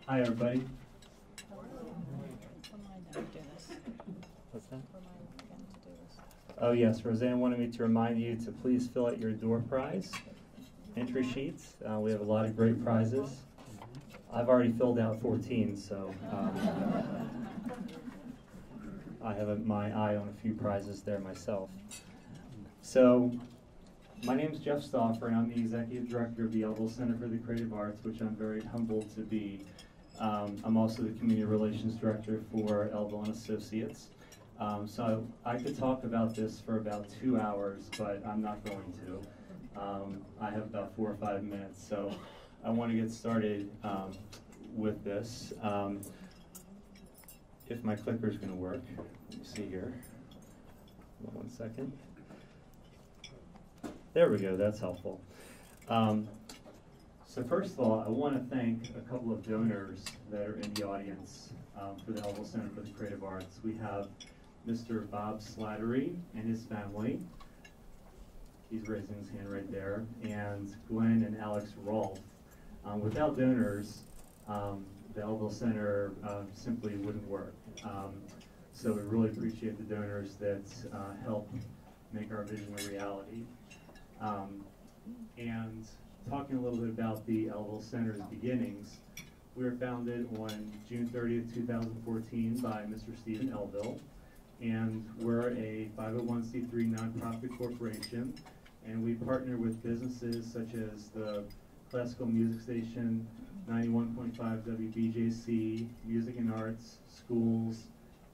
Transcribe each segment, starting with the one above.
Hi, everybody. What's that? Oh, yes. Roseanne wanted me to remind you to please fill out your door prize entry sheets. We have a lot of great prizes. I've already filled out 14, so I have my eye on a few prizes there myself. So, my name is Jeff Stauffer, and I'm the Executive Director of the Elville Center for the Creative Arts, which I'm very humbled to be. I'm also the Community Relations Director for Elville and Associates. So I could talk about this for about 2 hours, but I'm not going to. I have about 4 or 5 minutes, so I want to get started with this. If my clicker is going to work, let me see here. Hold on 1 second. There we go, that's helpful. So first of all, I want to thank a couple of donors that are in the audience for the Elville Center for the Creative Arts. We have Mr. Bob Slattery and his family. He's raising his hand right there. And Gwen and Alex Rolfe. Without donors, the Elville Center simply wouldn't work. So we really appreciate the donors that help make our vision a reality. And talking a little bit about the Elville Center's beginnings, we were founded on June 30th, 2014 by Mr. Stephen Elville, and we're a 501c3 nonprofit corporation, and we partner with businesses such as the Classical Music Station, 91.5 WBJC, Music and Arts, schools,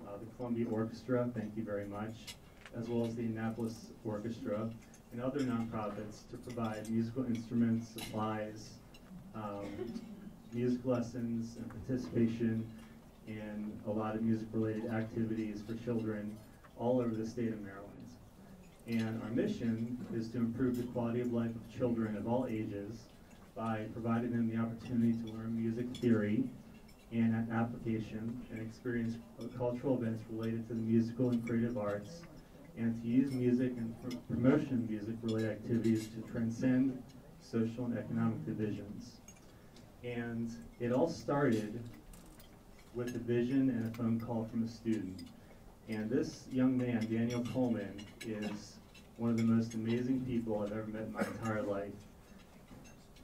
the Columbia Orchestra, thank you very much, as well as the Annapolis Orchestra, and other nonprofits to provide musical instruments, supplies, music lessons, and participation in a lot of music-related activities for children all over the state of Maryland. And our mission is to improve the quality of life of children of all ages by providing them the opportunity to learn music theory and application and experience cultural events related to the musical and creative arts, and to use music and promotion of music-related activities to transcend social and economic divisions. And it all started with a vision and a phone call from a student. And this young man, Daniel Coleman, is one of the most amazing people I've ever met in my entire life.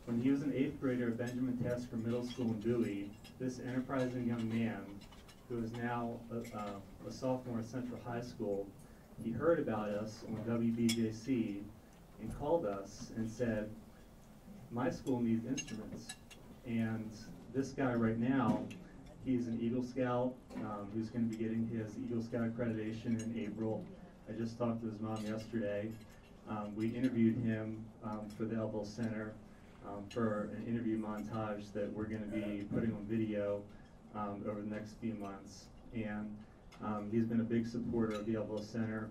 When he was an 8th grader at Benjamin Tasker Middle School in Bowie, this enterprising young man, who is now a sophomore at Central High School, he heard about us on WBJC and called us and said, my school needs instruments. And this guy right now, he's an Eagle Scout who's going to be getting his Eagle Scout accreditation in April. I just talked to his mom yesterday. We interviewed him for the Elville Center for an interview montage that we're going to be putting on video over the next few months. And he's been a big supporter of the Elville Center.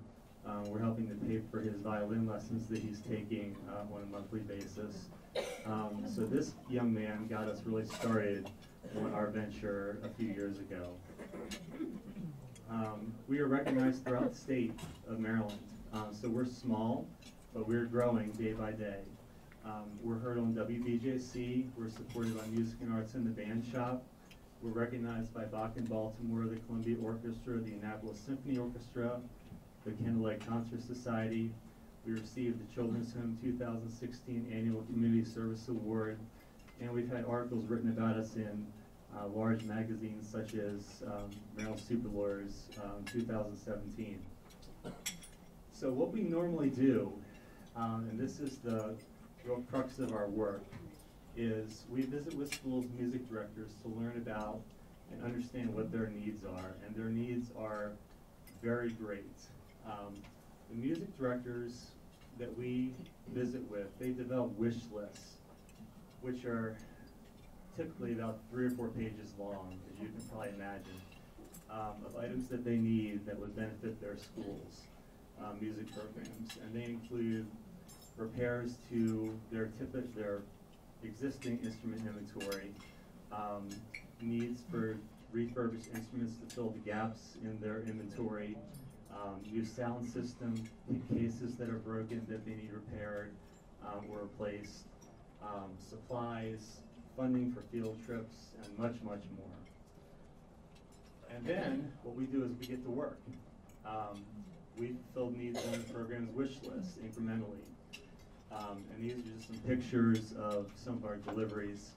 We're helping to pay for his violin lessons that he's taking on a monthly basis. So this young man got us really started on our venture a few years ago. We are recognized throughout the state of Maryland. So we're small, but we're growing day by day. We're heard on WBJC. We're supported by Music and Arts in the Band Shop. We're recognized by Bach in Baltimore, the Columbia Orchestra, the Annapolis Symphony Orchestra, the Candlelight Concert Society. We received the Children's Home 2016 Annual Community Service Award, and we've had articles written about us in large magazines such as Maryland Super Lawyers 2017. So what we normally do, and this is the real crux of our work, is we visit with schools' music directors to learn about and understand what their needs are, and their needs are very great. The music directors that we visit with, they develop wish lists, which are typically about 3 or 4 pages long, as you can probably imagine, of items that they need that would benefit their schools' music programs. And they include repairs to their existing instrument inventory, needs for refurbished instruments to fill the gaps in their inventory, new sound system cases that are broken that they need repaired or replaced, supplies, funding for field trips, and much, much more. And then what we do is we get to work. We fulfilled needs on the program's wish list incrementally. And these are just some pictures of some of our deliveries.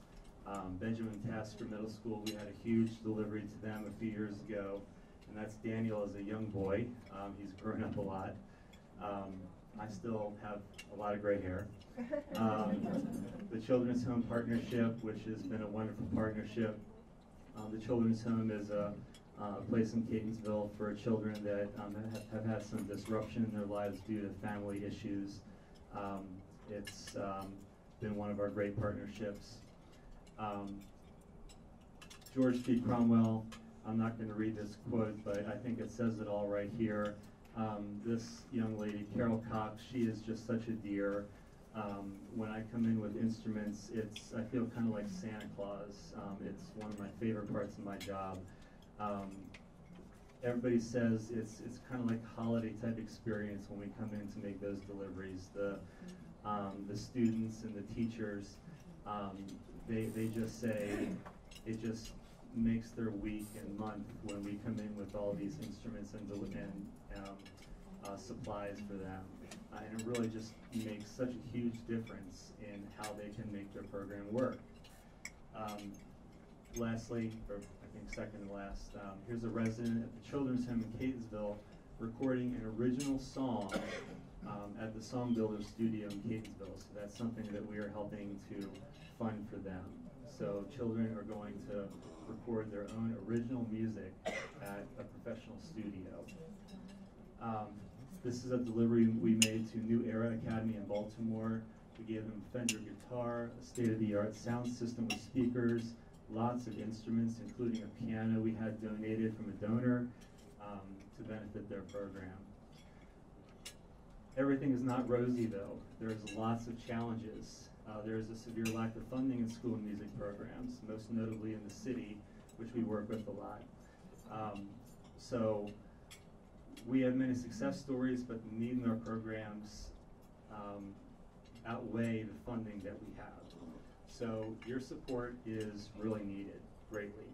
Benjamin Tasker Middle School, we had a huge delivery to them a few years ago, and that's Daniel as a young boy. He's grown up a lot. I still have a lot of gray hair. The Children's Home Partnership, which has been a wonderful partnership. The Children's Home is a place in Catonsville for children that have had some disruption in their lives due to family issues. It's been one of our great partnerships. George P. Cromwell, I'm not going to read this quote, but I think it says it all right here. This young lady, Carol Cox, she is just such a dear. When I come in with instruments, I feel kind of like Santa Claus. It's one of my favorite parts of my job. Everybody says it's kind of like a holiday type experience when we come in to make those deliveries. The students and the teachers, they just say it just makes their week and month when we come in with all these instruments and supplies for them. And it really just makes such a huge difference in how they can make their program work. Lastly, or I think second to last, here's a resident at the Children's Home in Catonsville recording an original song at the Song Builder Studio in Catonsville. So that's something that we are helping to fund for them. So children are going to record their own original music at a professional studio. This is a delivery we made to New Era Academy in Baltimore. We gave them a Fender guitar, a state-of-the-art sound system with speakers, lots of instruments, including a piano we had donated from a donor to benefit their program. Everything is not rosy, though. There's lots of challenges. There's a severe lack of funding in school music programs, most notably in the city, which we work with a lot. So we have many success stories, but the need in our programs outweigh the funding that we have. So your support is really needed greatly.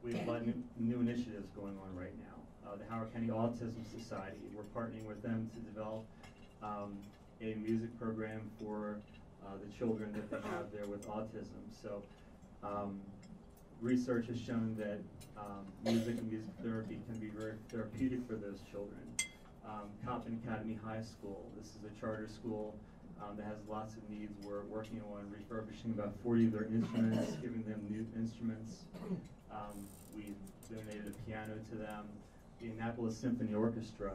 We have a lot of new initiatives going on right now. The Howard County Autism Society, we're partnering with them to develop a music program for the children that they have there with autism. So research has shown that music and music therapy can be very therapeutic for those children. Coppin Academy High School, this is a charter school that has lots of needs. We're working on refurbishing about 40 of their instruments, giving them new instruments. We donated a piano to them. The Annapolis Symphony Orchestra,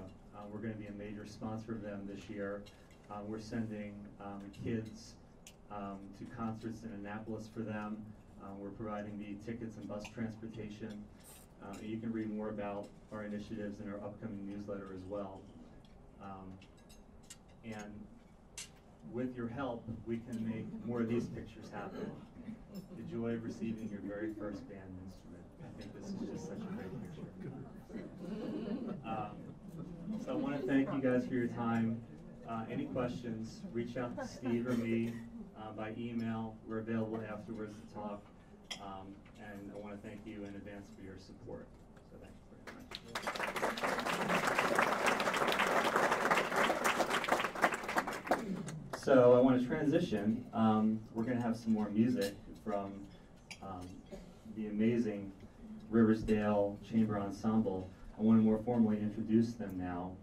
we're going to be a major sponsor of them this year. We're sending kids to concerts in Annapolis for them. We're providing the tickets and bus transportation. You can read more about our initiatives in our upcoming newsletter as well. And with your help, we can make more of these pictures happen. The joy of receiving your very first band instrument. I think this is just such a great picture. So I want to thank you guys for your time. Any questions, reach out to Steve or me by email. We're available afterwards to talk. And I want to thank you in advance for your support. So thank you very much. So I want to transition. We're going to have some more music from the amazing Riversdale Chamber Ensemble. I want to more formally introduce them now.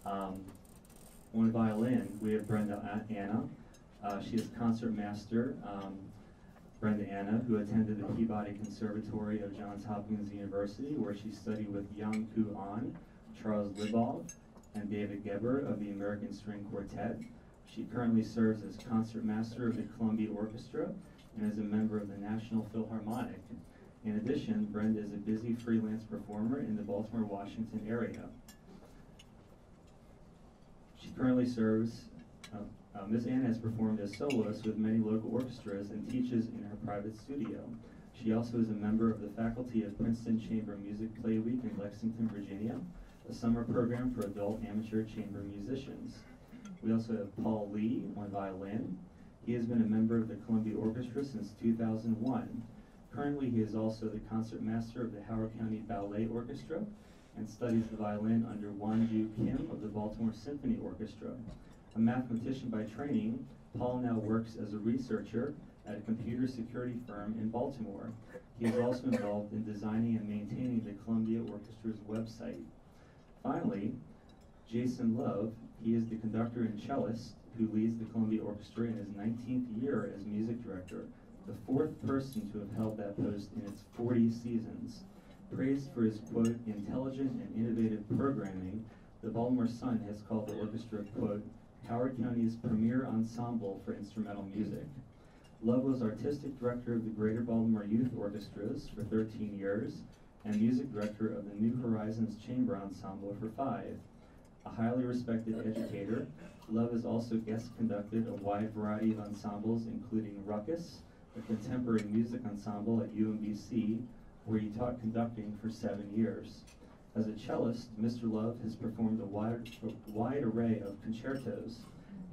On violin, we have Brenda Anna. She is concert master. Brenda Anna, who attended the Peabody Conservatory of Johns Hopkins University, where she studied with Young Koo Ahn, Charles Libov, and David Geber of the American String Quartet. She currently serves as concert master of the Columbia Orchestra and is a member of the National Philharmonic. In addition, Brenda is a busy freelance performer in the Baltimore, Washington area. She currently serves, Ms. Anna has performed as soloist with many local orchestras and teaches in her private studio. She also is a member of the faculty of Princeton Chamber Music Play Week in Lexington, Virginia, a summer program for adult amateur chamber musicians. We also have Paul Lee on violin, He has been a member of the Columbia Orchestra since 2001. Currently, he is also the concertmaster of the Howard County Ballet Orchestra and studies the violin under Wonju Kim of the Baltimore Symphony Orchestra. A mathematician by training, Paul now works as a researcher at a computer security firm in Baltimore. He is also involved in designing and maintaining the Columbia Orchestra's website. Finally, Jason Love, he is the conductor and cellist who leads the Columbia Orchestra in his 19th year as music director, the fourth person to have held that post in its 40 seasons. Praised for his, quote, intelligent and innovative programming, the Baltimore Sun has called the orchestra, quote, Howard County's premier ensemble for instrumental music. Love was artistic director of the Greater Baltimore Youth Orchestras for 13 years and music director of the New Horizons Chamber Ensemble for 5. A highly respected educator, Love has also guest conducted a wide variety of ensembles, including Ruckus, a contemporary music ensemble at UMBC, where he taught conducting for 7 years. As a cellist, Mr. Love has performed a wide array of concertos.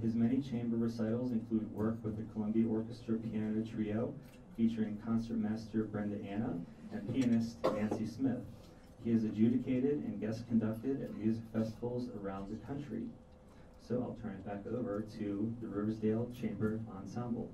His many chamber recitals include work with the Columbia Orchestra Piano Trio, featuring concertmaster Brenda Anna and pianist Nancy Smith. He is adjudicated and guest conducted at music festivals around the country. So I'll turn it back over to the Riversdale Chamber Ensemble.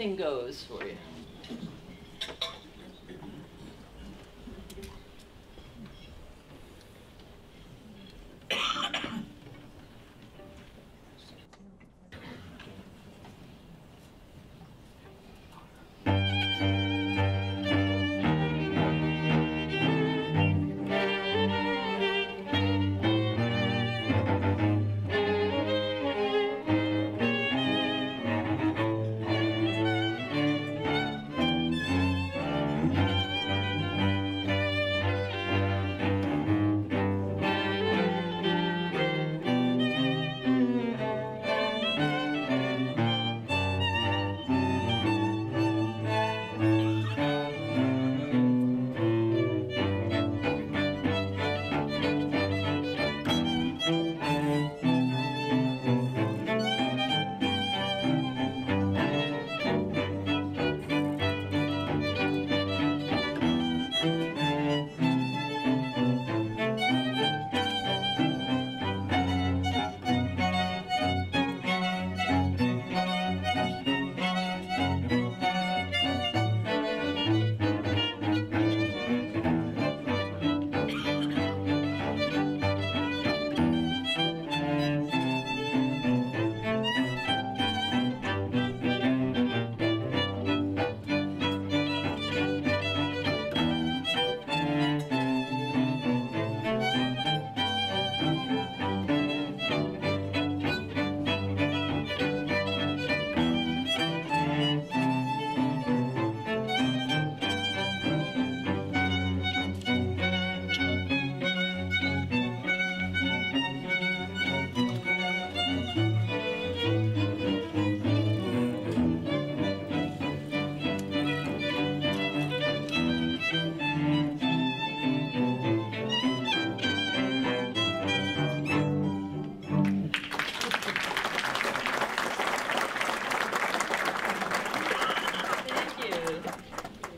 anything goes for you.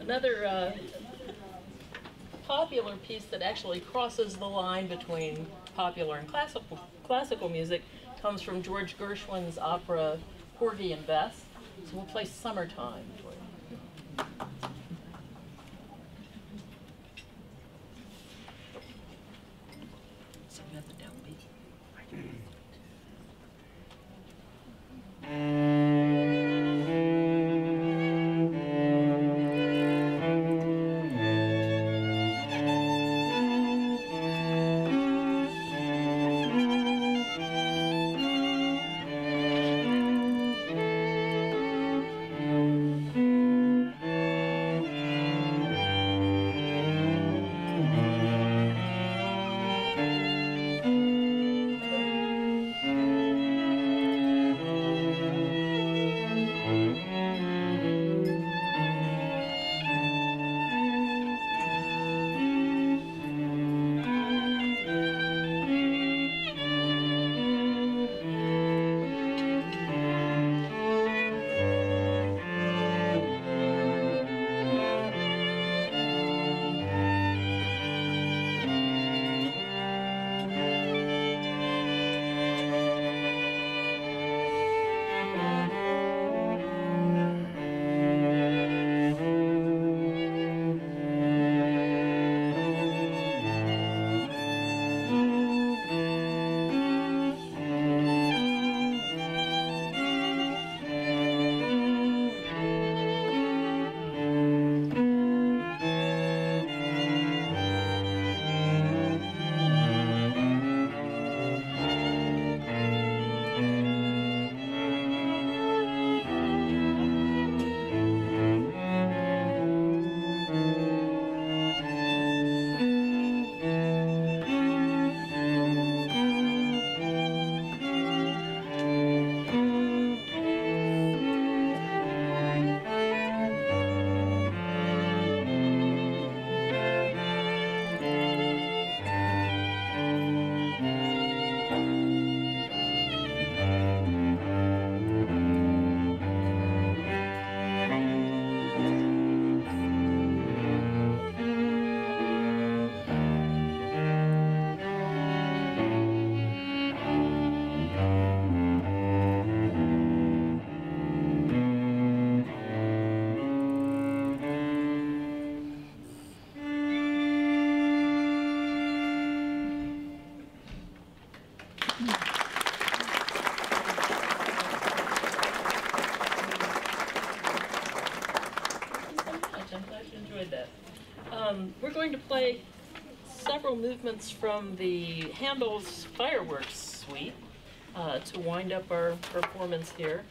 Another popular piece that actually crosses the line between popular and classical music comes from George Gershwin's opera Porgy and Bess. So we'll play Summertime for you. So you have the downbeat. enjoyed that. We're going to play several movements from the Handel's Fireworks Suite to wind up our performance here.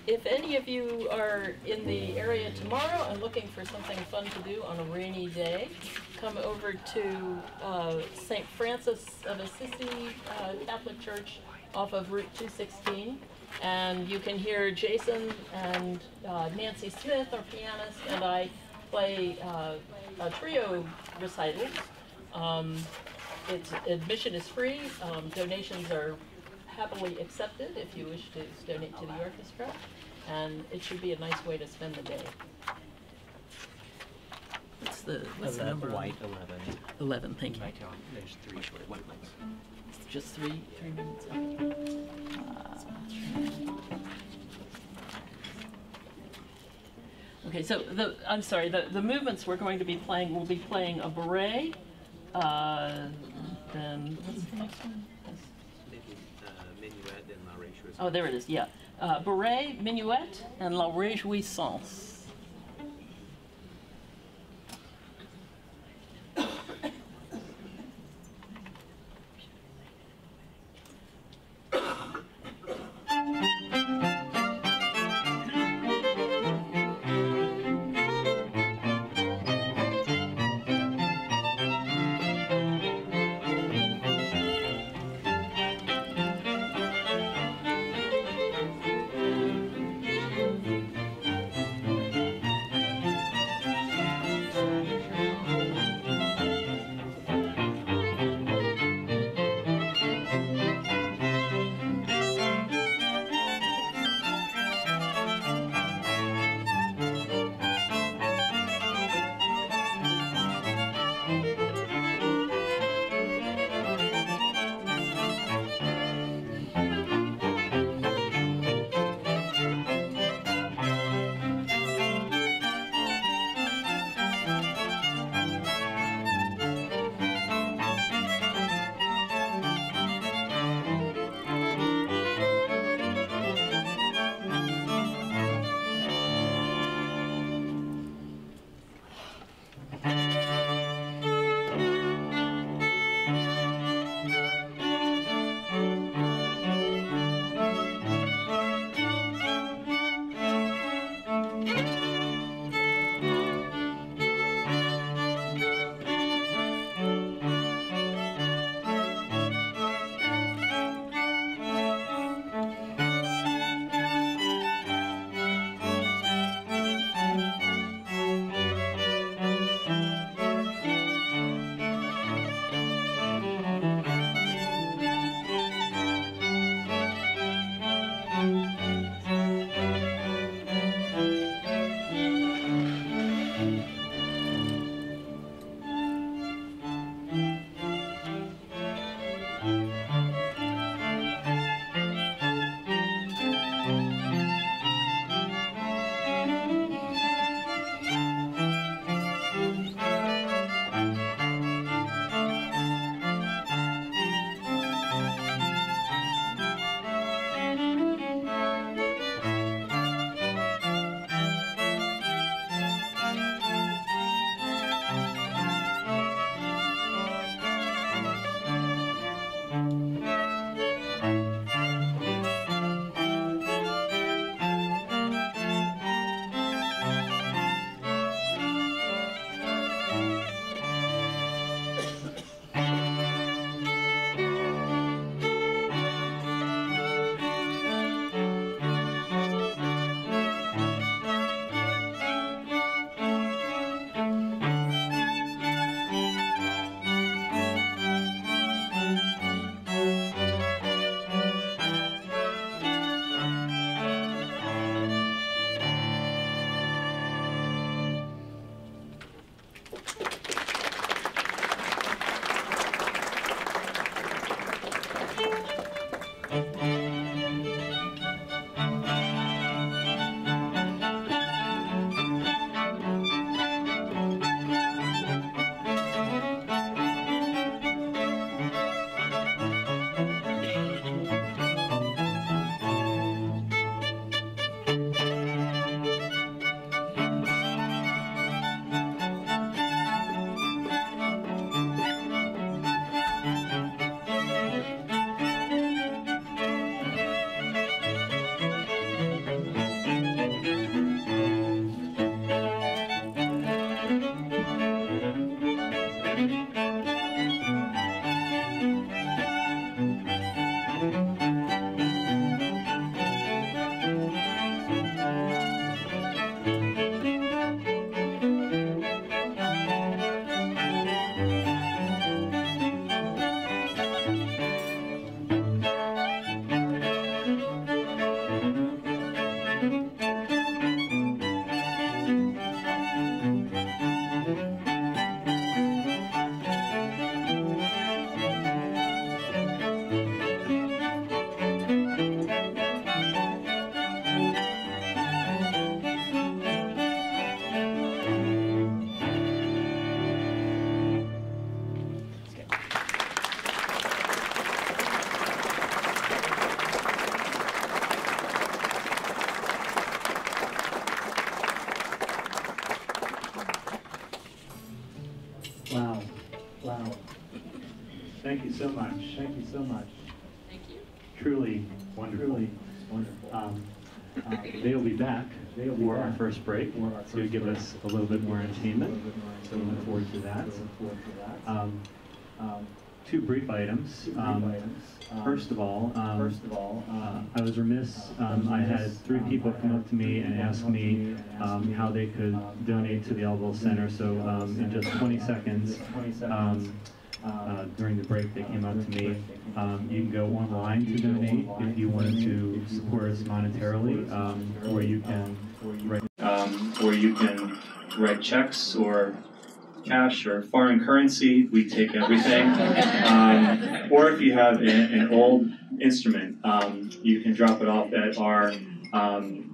If any of you are in the area tomorrow and looking for something fun to do on a rainy day, come over to St. Francis of Assisi Catholic Church off of Route 216, and you can hear Jason and Nancy Smith, our pianist, and I play a trio recitals. Admission is free. Donations are happily accepted if you wish to donate to the orchestra, and it should be a nice way to spend the day. What's the number? White 11. 11, thank you. Right on. There's 3 short ones. Just three minutes. Okay, so I'm sorry. The movements we're going to be playing. We'll be playing a bourrée. Then what's the next one? Minuet and La Réjouissance. Oh, there it is. Yeah, bourrée, minuet, and La Réjouissance. Wow. Wow. Thank you so much. Thank you so much. Thank you. Truly wonderful. Truly wonderful. They'll be back for our first break to give us a little bit more entertainment. So we look forward to that. Two brief items. First of all, I was remiss. I had three people come up to me and ask me how they could donate to the Elville Center. So in just 20 seconds, during the break, they came up to me. You can go online to donate if you wanted to support us monetarily, or you can write checks or cash or foreign currency. We take everything. Or if you have an old instrument, you can drop it off at our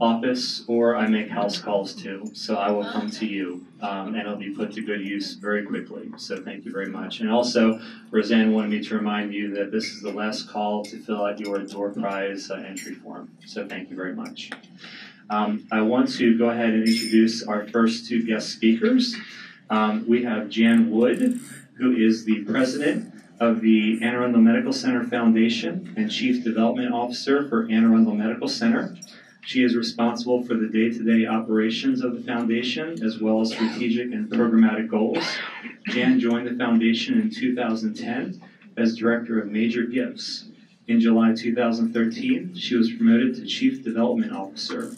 office, or I make house calls too. So I will come to you, and it'll be put to good use very quickly. So thank you very much. And also, Roseanne wanted me to remind you that this is the last call to fill out your door prize entry form. So thank you very much. I want to go ahead and introduce our first two guest speakers. We have Jan Wood, who is the president of the Anne Arundel Medical Center Foundation and Chief Development Officer for Anne Arundel Medical Center. She is responsible for the day-to-day operations of the foundation, as well as strategic and programmatic goals. Jan joined the foundation in 2010 as Director of Major Gifts. In July 2013, she was promoted to Chief Development Officer.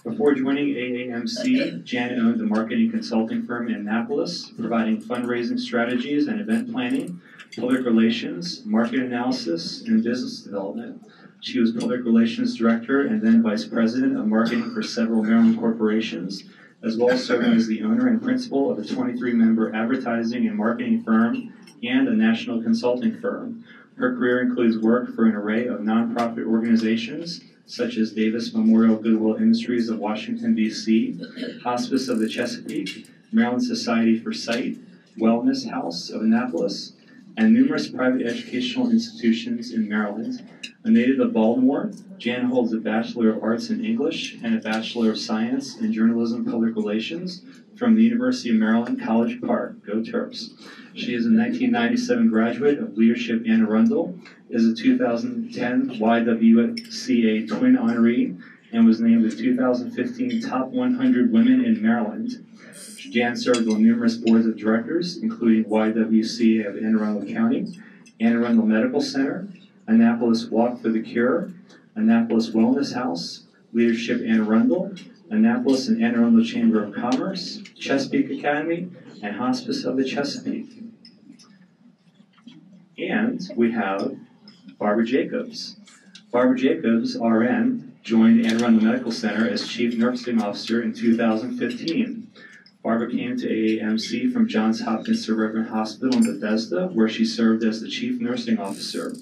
Before joining AAMC, Jan owned a marketing consulting firm in Annapolis, providing fundraising strategies and event planning, public relations, market analysis, and business development. She was Public Relations Director and then Vice President of Marketing for several Maryland corporations, as well as serving as the owner and principal of a 23-member advertising and marketing firm and a national consulting firm. Her career includes work for an array of nonprofit organizations, such as Davis Memorial Goodwill Industries of Washington, D.C., Hospice of the Chesapeake, Maryland Society for Sight, Wellness House of Annapolis, and numerous private educational institutions in Maryland. A native of Baltimore, Jan holds a Bachelor of Arts in English and a Bachelor of Science in Journalism Public Relations from the University of Maryland, College Park. Go Terps. She is a 1997 graduate of Leadership Anne Arundel, is a 2010 YWCA Twin Honoree, and was named the 2015 Top 100 Women in Maryland. Jan served on numerous boards of directors, including YWCA of Anne Arundel County, Anne Arundel Medical Center, Annapolis Walk for the Cure, Annapolis Wellness House, Leadership Anne Arundel, Annapolis and Anne Arundel Chamber of Commerce, Chesapeake Academy, and Hospice of the Chesapeake. And we have Barbara Jacobs. Barbara Jacobs, RN, joined Anne Arundel Medical Center as Chief Nursing Officer in 2015. Barbara came to AAMC from Johns Hopkins Suburban Hospital in Bethesda, where she served as the Chief Nursing Officer.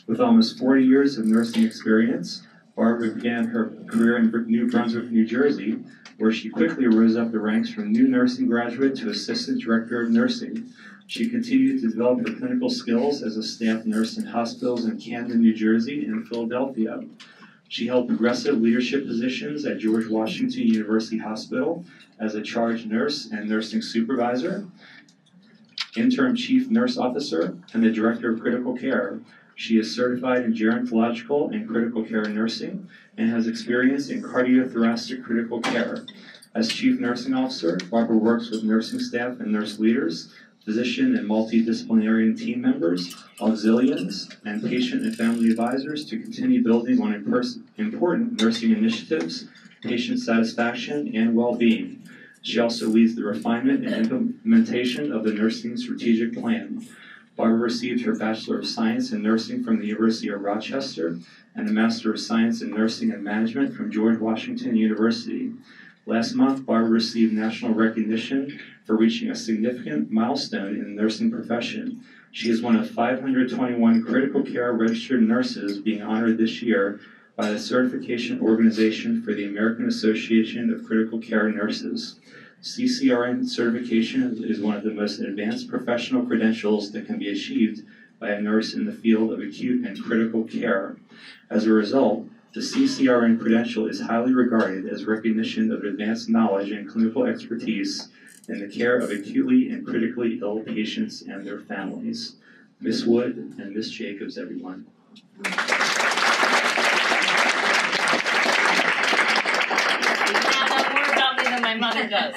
With almost 40 years of nursing experience, Barbara began her career in New Brunswick, New Jersey, where she quickly rose up the ranks from new nursing graduate to Assistant Director of Nursing. She continued to develop her clinical skills as a staff nurse in hospitals in Camden, New Jersey, and Philadelphia. She held progressive leadership positions at George Washington University Hospital as a charge nurse and nursing supervisor, interim chief nurse officer, and the director of critical care. She is certified in gerontological and critical care nursing and has experience in cardiothoracic critical care. As chief nursing officer, Barbara works with nursing staff and nurse leaders, physician and multidisciplinary team members, auxilians, and patient and family advisors to continue building on important nursing initiatives, patient satisfaction, and well-being. She also leads the refinement and implementation of the nursing strategic plan. Barbara received her Bachelor of Science in Nursing from the University of Rochester and a Master of Science in Nursing and Management from George Washington University. Last month, Barbara received national recognition for reaching a significant milestone in the nursing profession. She is one of 521 critical care registered nurses being honored this year by the Certification Organization for the American Association of Critical Care Nurses. CCRN certification is one of the most advanced professional credentials that can be achieved by a nurse in the field of acute and critical care. As a result, the CCRN credential is highly regarded as recognition of advanced knowledge and clinical expertise in the care of acutely and critically ill patients and their families. Ms. Wood and Ms. Jacobs, everyone. You now know more about me than my mother does.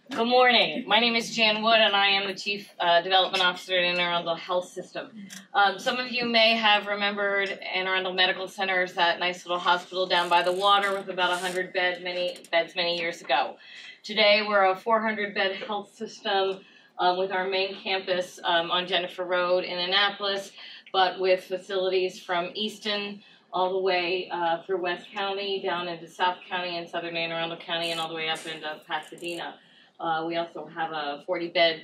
Good morning. My name is Jan Wood, and I am the Chief Development Officer at Anne Arundel Health System. Some of you may have remembered Anne Arundel Medical Center as that nice little hospital down by the water with about 100 beds many years ago. Today, we're a 400-bed health system with our main campus on Jennifer Road in Annapolis, but with facilities from Easton all the way through West County, down into South County and Southern Anne Arundel County, and all the way up into Pasadena. We also have a 40-bed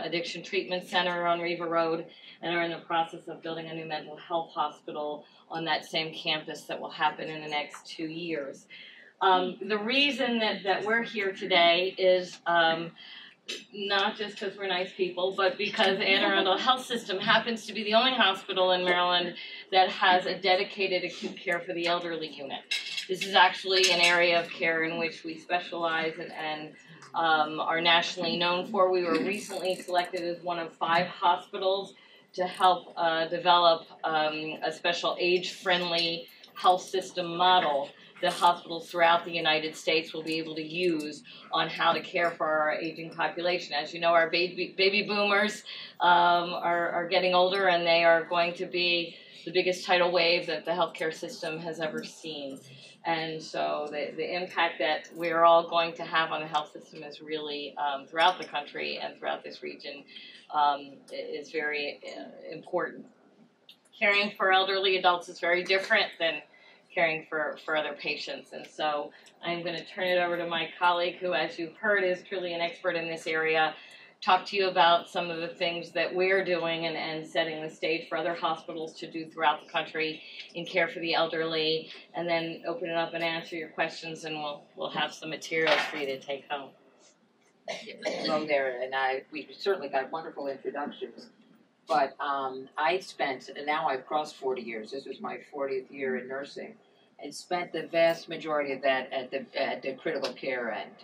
addiction treatment center on Riva Road, and are in the process of building a new mental health hospital on that same campus that will happen in the next 2 years. The reason that we're here today is not just because we're nice people, but because Anne Arundel Health System happens to be the only hospital in Maryland that has a dedicated acute care for the elderly unit. This is actually an area of care in which we specialize and are nationally known for. We were recently selected as one of 5 hospitals to help develop a special age-friendly health system model that hospitals throughout the United States will be able to use on how to care for our aging population. As you know, our baby boomers are getting older, and they are going to be the biggest tidal wave that the healthcare system has ever seen. And so the impact that we're all going to have on the health system is really, throughout the country and throughout this region, is very important. Caring for elderly adults is very different than caring for other patients. And so I'm going to turn it over to my colleague who, as you've heard, is truly an expert in this area, talk to you about some of the things that we're doing and setting the stage for other hospitals to do throughout the country in care for the elderly, and then open it up and answer your questions, and we'll have some materials for you to take home. Hello there, and we certainly got wonderful introductions. But I spent, and now I've crossed 40 years. This was my 40th year in nursing, and spent the vast majority of that at the critical care end,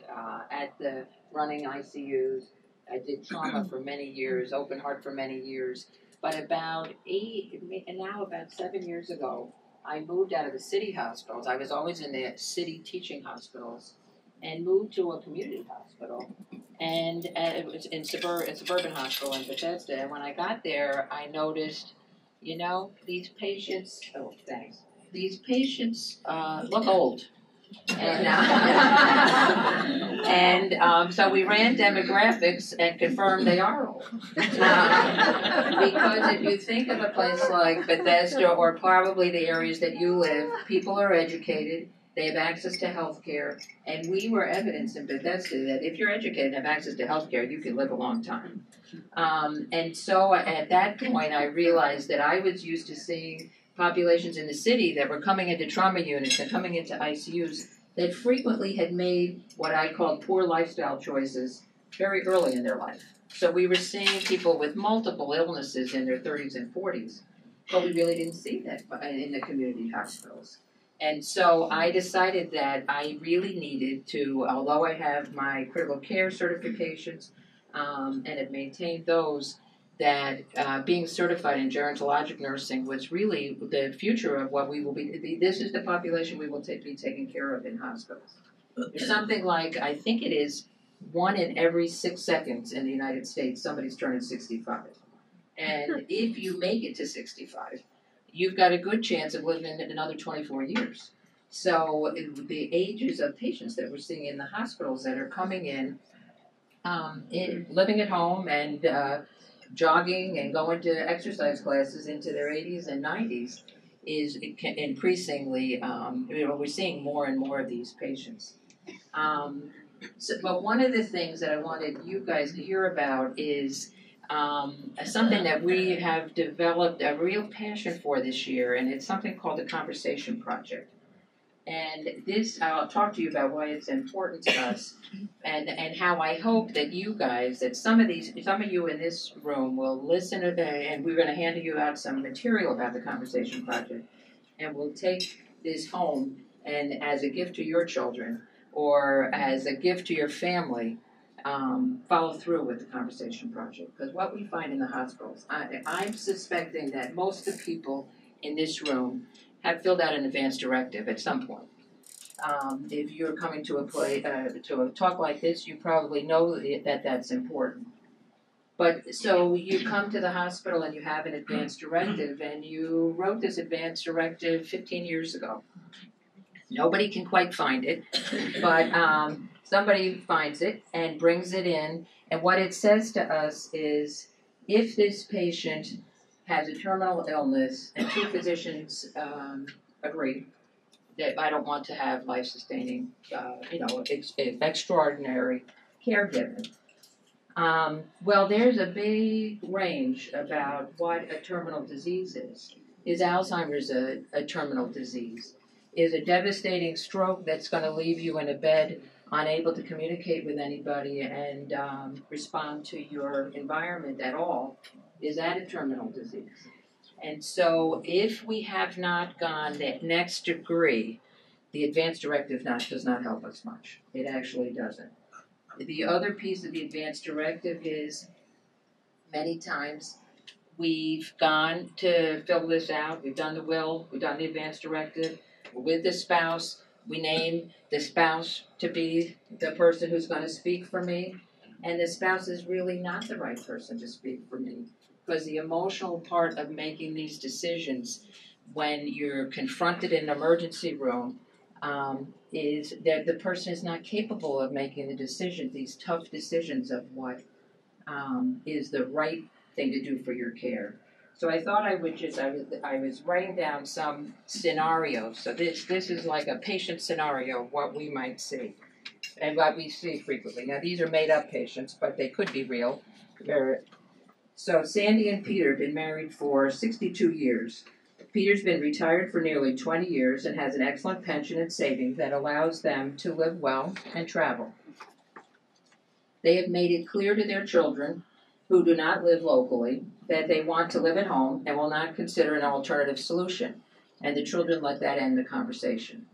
at the running ICUs. I did trauma for many years, open heart for many years. But about 7 years ago, I moved out of the city hospitals. I was always in the city teaching hospitals, and moved to a community hospital. And it was in suburban hospital in Bethesda. And when I got there, I noticed, these patients. Oh, thanks. These patients look old. And so we ran demographics and confirmed they are old. Because if you think of a place like Bethesda, or probably the areas that you live, people are educated. They have access to health care, and we were evidence in Bethesda that if you're educated and have access to health care, you can live a long time. And so at that point, I realized that I was used to seeing populations in the city that were coming into trauma units and coming into ICUs that frequently had made what I called poor lifestyle choices very early in their life. So we were seeing people with multiple illnesses in their 30s and 40s, but we really didn't see that in the community hospitals. And so I decided that I really needed to, although I have my critical care certifications and have maintained those, that being certified in gerontologic nursing was really the future of what we will be. This is the population we will be taking care of in hospitals. There's something like, I think it is 1 in every 6 seconds in the United States, somebody's turning 65. And if you make it to 65, you've got a good chance of living another 24 years. So the ages of patients that we're seeing in the hospitals that are coming in living at home and jogging and going to exercise classes into their 80s and 90s is increasingly, we're seeing more and more of these patients. But one of the things that I wanted you guys to hear about is something that we have developed a real passion for this year, and it's something called the Conversation Project. And this, I'll talk to you about why it's important to us, and how I hope that you guys, that some of you in this room will listen to and we're going to hand you out some material about the Conversation Project, and we'll take this home and as a gift to your children. or as a gift to your family, follow through with the Conversation Project. Because what we find in the hospitals, I'm suspecting that most of the people in this room have filled out an advance directive at some point. If you're coming to to a talk like this, you probably know that that's important. But so you come to the hospital and you have an advance directive, and you wrote this advance directive 15 years ago. Nobody can quite find it, but somebody finds it and brings it in. And what it says to us is, if this patient has a terminal illness and two physicians agree that I don't want to have life-sustaining, extraordinary care given. Well, there's a big range about what a terminal disease is. Is Alzheimer's a terminal disease? Is a devastating stroke that's going to leave you in a bed, unable to communicate with anybody and respond to your environment at all, is that a terminal disease? And so if we have not gone that next degree, the advance directive does not help us much. It actually doesn't. The other piece of the advance directive is many times we've gone to fill this out, we've done the will, we've done the advance directive, we're with the spouse, we name the spouse to be the person who's going to speak for me, and the spouse is really not the right person to speak for me. Because the emotional part of making these decisions when you're confronted in an emergency room is that the person is not capable of making the decisions, these tough decisions of what is the right thing to do for your care. So I thought I would I was writing down some scenarios. So this is like a patient scenario of what we might see and what we see frequently. Now these are made up patients, but they could be real. So Sandy and Peter have been married for 62 years. Peter's been retired for nearly 20 years and has an excellent pension and savings that allows them to live well and travel. They have made it clear to their children, who do not live locally, that they want to live at home and will not consider an alternative solution. And the children let that end the conversation.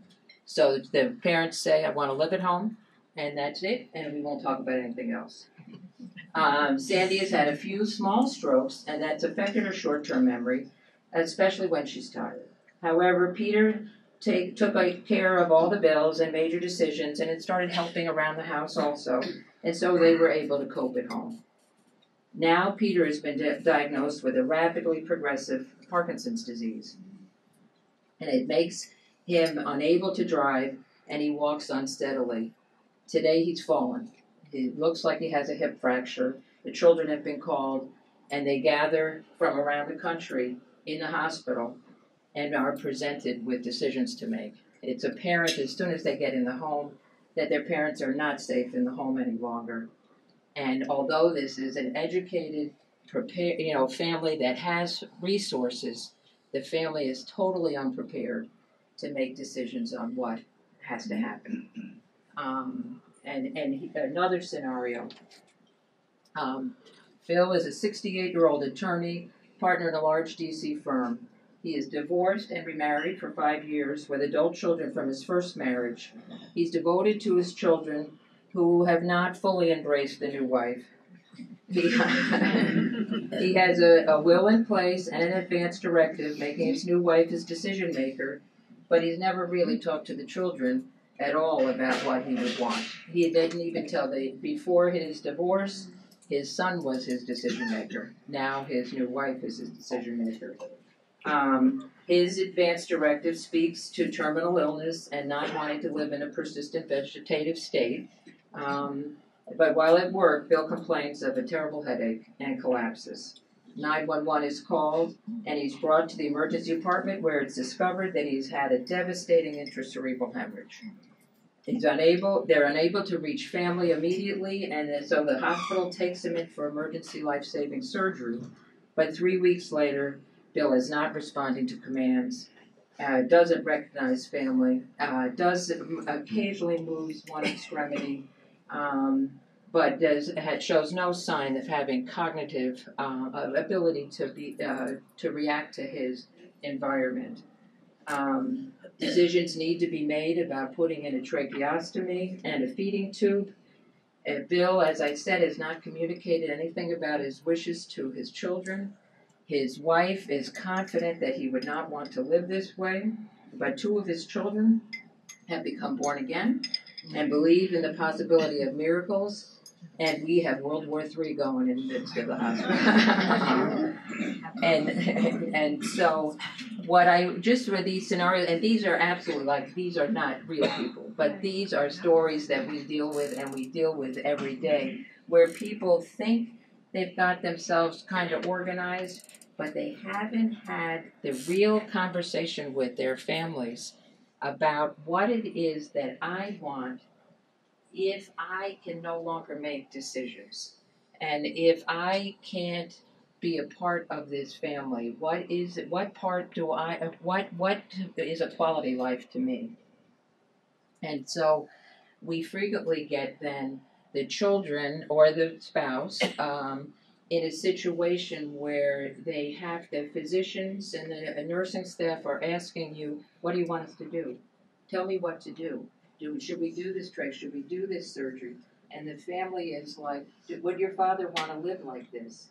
So the parents say, I want to live at home, and that's it, and we won't talk about anything else. Sandy has had a few small strokes, and that's affected her short-term memory, especially when she's tired. However, Peter took care of all the bills and major decisions, and it started helping around the house also, and so they were able to cope at home. Now Peter has been diagnosed with a rapidly progressive Parkinson's disease, and it makes him unable to drive, and he walks unsteadily. Today he's fallen. It looks like he has a hip fracture. The children have been called, and they gather from around the country in the hospital and are presented with decisions to make. It's apparent as soon as they get in the home that their parents are not safe in the home any longer. And although this is an educated, family that has resources, the family is totally unprepared to make decisions on what has to happen. Another scenario. Phil is a 68-year-old attorney, partner in a large D.C. firm. He is divorced and remarried for 5 years with adult children from his first marriage. He's devoted to his children, who have not fully embraced the new wife. He has a will in place and an advance directive, making his new wife his decision maker, but he's never really talked to the children at all about what he would want. He didn't even tell before his divorce, his son was his decision maker. Now his new wife is his decision maker. His advance directive speaks to terminal illness and not wanting to live in a persistent vegetative state. But while at work, Bill complains of a terrible headache and collapses. 911 is called, and he's brought to the emergency department where it's discovered that he's had a devastating intracerebral hemorrhage. They're unable to reach family immediately, and so the hospital takes him in for emergency life-saving surgery. But 3 weeks later, Bill is not responding to commands, doesn't recognize family, does occasionally moves one extremity, but shows no sign of having cognitive ability to react to his environment. Decisions need to be made about putting in a tracheostomy and a feeding tube. Bill, as I said, has not communicated anything about his wishes to his children. His wife is confident that he would not want to live this way, but 2 of his children have become born again and believe in the possibility of miracles. And we have World War III going in the midst of the hospital. and so what I just read these scenarios, and these are absolutely these are not real people, but these are stories that we deal with and we deal with every day, where people think they've got themselves kind of organized, but they haven't had the real conversation with their families about what it is that I want if I can no longer make decisions, and if I can't be a part of this family, what is a quality life to me? And so we frequently get then the children or the spouse in a situation where the physicians and the nursing staff are asking you, what do you want us to do? Tell me what to do. Should we do this trach? Should we do this surgery? And the family is like, would your father want to live like this?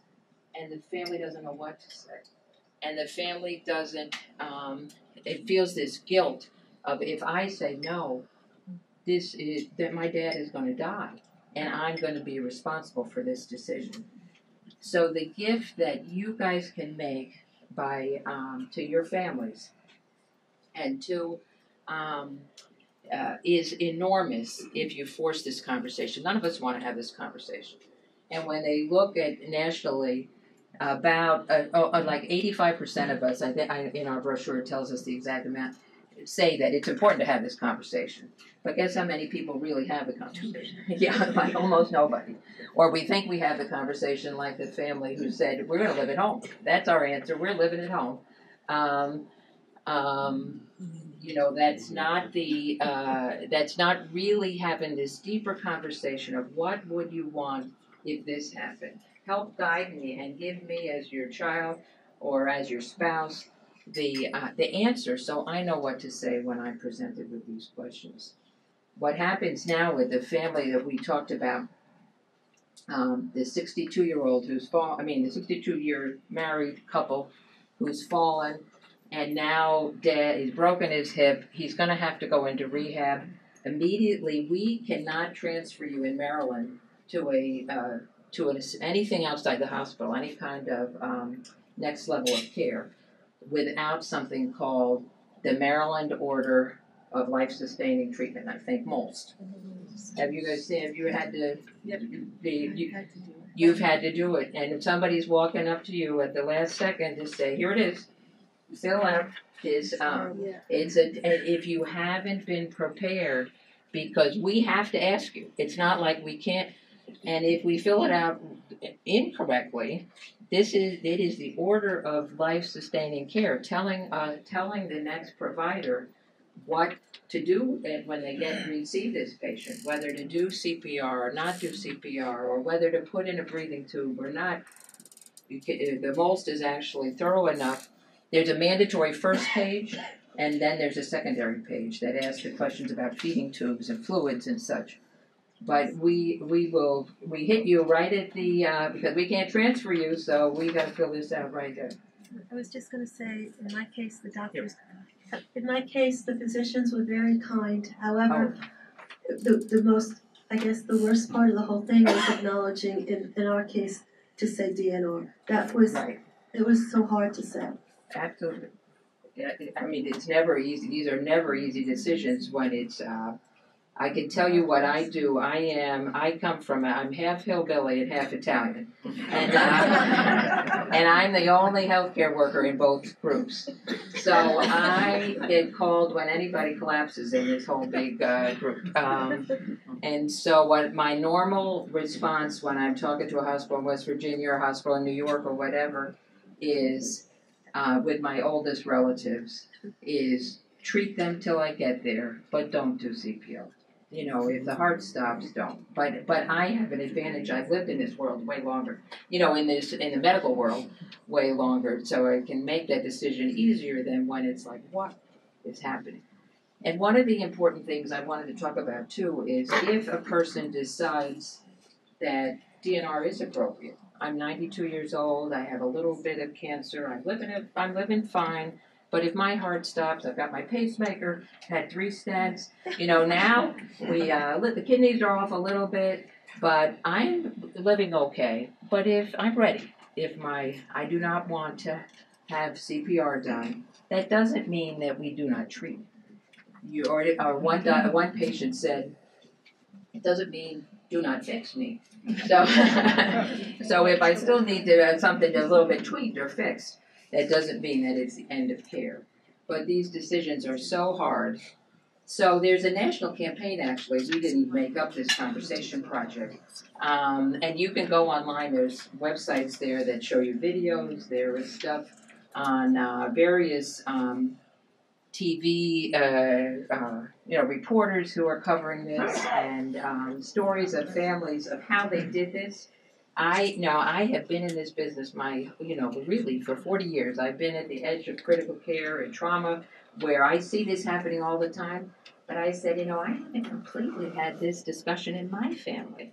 And the family doesn't know what to say. And the family doesn't, it feels this guilt of, if I say no, that my dad is going to die, and I'm going to be responsible for this decision. So the gift that you guys can make by to your families and to is enormous if you force this conversation. None of us want to have this conversation. And when they look at nationally, about like 85% of us, in our brochure it tells us the exact amount, say that it's important to have this conversation. But guess how many people really have the conversation? Yeah, like almost nobody. Or we think we have the conversation like the family who said, we're going to live at home. That's our answer. We're living at home. That's not really having this deeper conversation of what would you want if this happened. Help guide me and give me as your child or as your spouse the answer, so I know what to say when I'm presented with these questions. What happens now with the family that we talked about, the 62-year-old the 62-year married couple who's fallen, and now dad, he's broken his hip, he's going to have to go into rehab. Immediately, we cannot transfer you in Maryland to anything outside the hospital, any kind of next level of care, without something called the Maryland Order of Life-Sustaining Treatment, I think MOLST. Have you guys seen, have you had to, you've had to do it, and if somebody's walking up to you at the last second to say, here it is, fill out this, if you haven't been prepared, because we have to ask you, it's not like we can't, and if we fill it out incorrectly, it is the order of life-sustaining care, telling the next provider what to do when they receive this patient, whether to do CPR or not do CPR, or whether to put in a breathing tube or not. The MOLST is actually thorough enough. There's a mandatory first page, and then there's a secondary page that asks the questions about feeding tubes and fluids and such. But we hit you right at the, because we can't transfer you, so we got to fill this out right there. I was just going to say, in my case, the physicians were very kind. However, the most, I guess, the worst part of the whole thing was acknowledging, in our case, to say DNR. That was, right. It was so hard to say. Absolutely. Yeah, I mean, it's never easy. These are never easy decisions when it's, I can tell you what I do. I'm half hillbilly and half Italian. And I'm the only healthcare worker in both groups. So I get called when anybody collapses in this whole big group. And so what my normal response when I'm talking to a hospital in West Virginia or a hospital in New York or whatever is, with my oldest relatives, is treat them till I get there, but don't do CPR. You know, if the heart stops, don't. But I have an advantage. I've lived in this world way longer. You know, in the medical world, way longer. So I can make that decision easier than when it's like, what? is happening. And one of the important things I wanted to talk about too is if a person decides that DNR is appropriate. I'm 92 years old. I have a little bit of cancer. I'm living fine. But if my heart stops, I've got my pacemaker, had 3 stents. Now the kidneys are off a little bit, but I'm living okay. But if I'm ready, I do not want to have CPR done, that doesn't mean that we do not treat. One patient said, it doesn't mean do not fix me. So, so if I still need to have something a little bit tweaked or fixed, that doesn't mean that it's the end of care. But these decisions are so hard. So there's a national campaign, actually. We didn't make up this conversation project. And you can go online. There's websites there that show you videos. There is stuff on various TV, reporters who are covering this, and stories of families of how they did this. I have been in this business really for 40 years. I've been at the edge of critical care and trauma where I see this happening all the time. But I said, I haven't completely had this discussion in my family.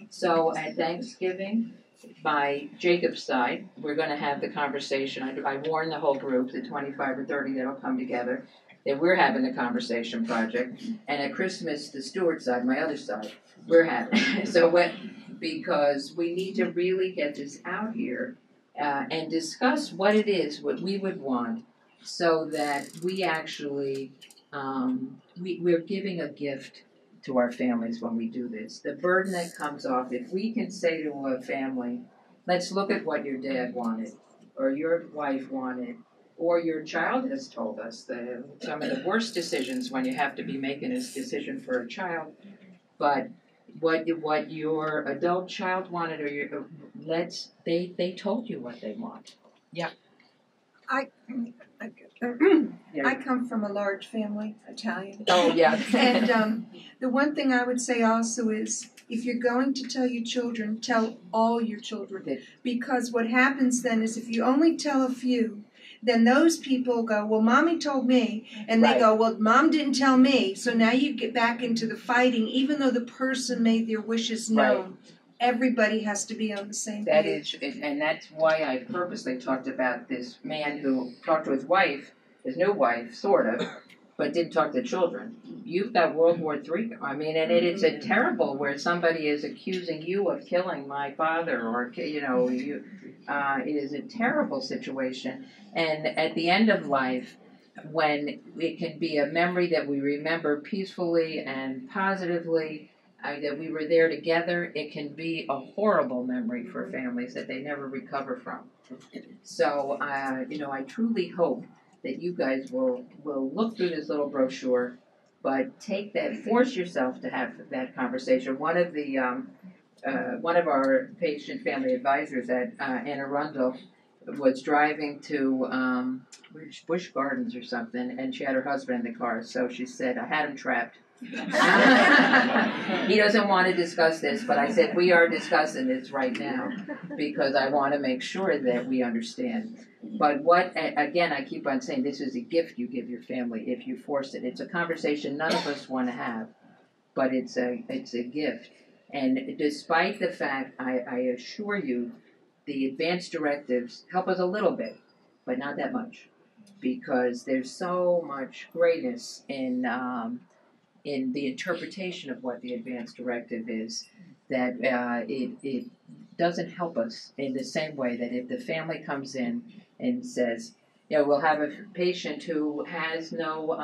So at Thanksgiving, by Jacob's side, we're going to have the conversation. I warned the whole group, the 25 or 30 that'll come together, that we're having the conversation project. And at Christmas, the Stewart side, my other side, we're having. Because we need to really get this out here and discuss what it is, what we would want, so that we actually, we're giving a gift to our families when we do this. The burden that comes off, if we can say to a family, let's look at what your dad wanted, or your wife wanted, or your child has told us that some of the worst decisions when you have to be making a decision for a child, but what your adult child wanted, or they told you what they want. Yeah. I come from a large family, Italian. Oh, yeah. And the one thing I would say also is, if you're going to tell your children, tell all your children. Because what happens then is if you only tell a few, then those people go, well, Mommy told me. And they go, well, Mom didn't tell me. So now you get back into the fighting, even though the person made their wishes known. Right. Everybody has to be on the same page. And that's why I purposely talked about this man who talked to his wife, his new wife, sort of, but didn't talk to children. You've got World War III. I mean, and it's a terrible where somebody is accusing you of killing my father, or it is a terrible situation. And at the end of life, when it can be a memory that we remember peacefully and positively, that we were there together, it can be a horrible memory for families that they never recover from. So, I truly hope that you guys will look through this little brochure, but force yourself to have that conversation. One of our patient family advisors at Anne Arundel was driving to Busch Gardens or something, and she had her husband in the car, so she said, I had him trapped. He doesn't want to discuss this, but I said, we are discussing this right now because I want to make sure that we understand. But again, I keep on saying, this is a gift you give your family if you force it. It's a conversation none of us want to have, but it's a gift. And despite the fact, I assure you, the advanced directives help us a little bit, but not that much, because there's so much greatness in the interpretation of what the advanced directive is, that it doesn't help us in the same way that if the family comes in and says, we'll have a patient who has no,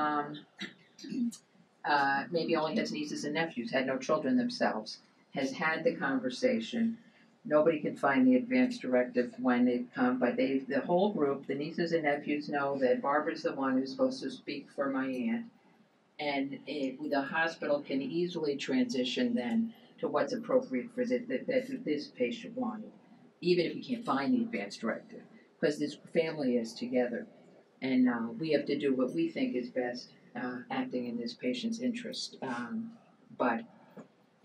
maybe only has nieces and nephews, had no children themselves, has had the conversation. Nobody can find the advanced directive when they come, but the whole group, the nieces and nephews, know that Barbara's the one who's supposed to speak for my aunt. And the hospital can easily transition then to what's appropriate for that this patient wanted, even if we can't find the advanced directive, because this family is together, and we have to do what we think is best, acting in this patient's interest. But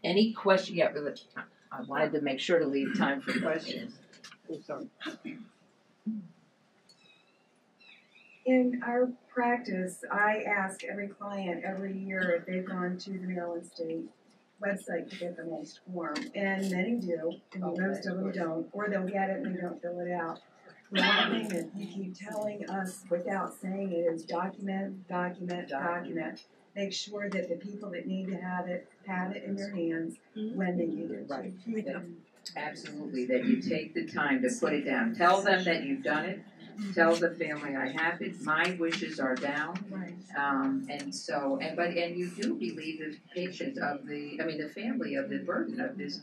any question? Yeah, I wanted to make sure to leave time for questions. Oh, sorry. In our practice, I ask every client every year if they've gone to the Maryland State website to get the most form, and many do, and most of them don't, or they'll get it and they don't fill it out. The one thing that you keep telling us without saying it is document, document, document. Make sure that the people that need to have it in their hands when they need it. Right. Absolutely, that you take the time to put it down. Tell them that you've done it. Tell the family I have it. My wishes are down. Right. And you do relieve the patient of the family of the burden of this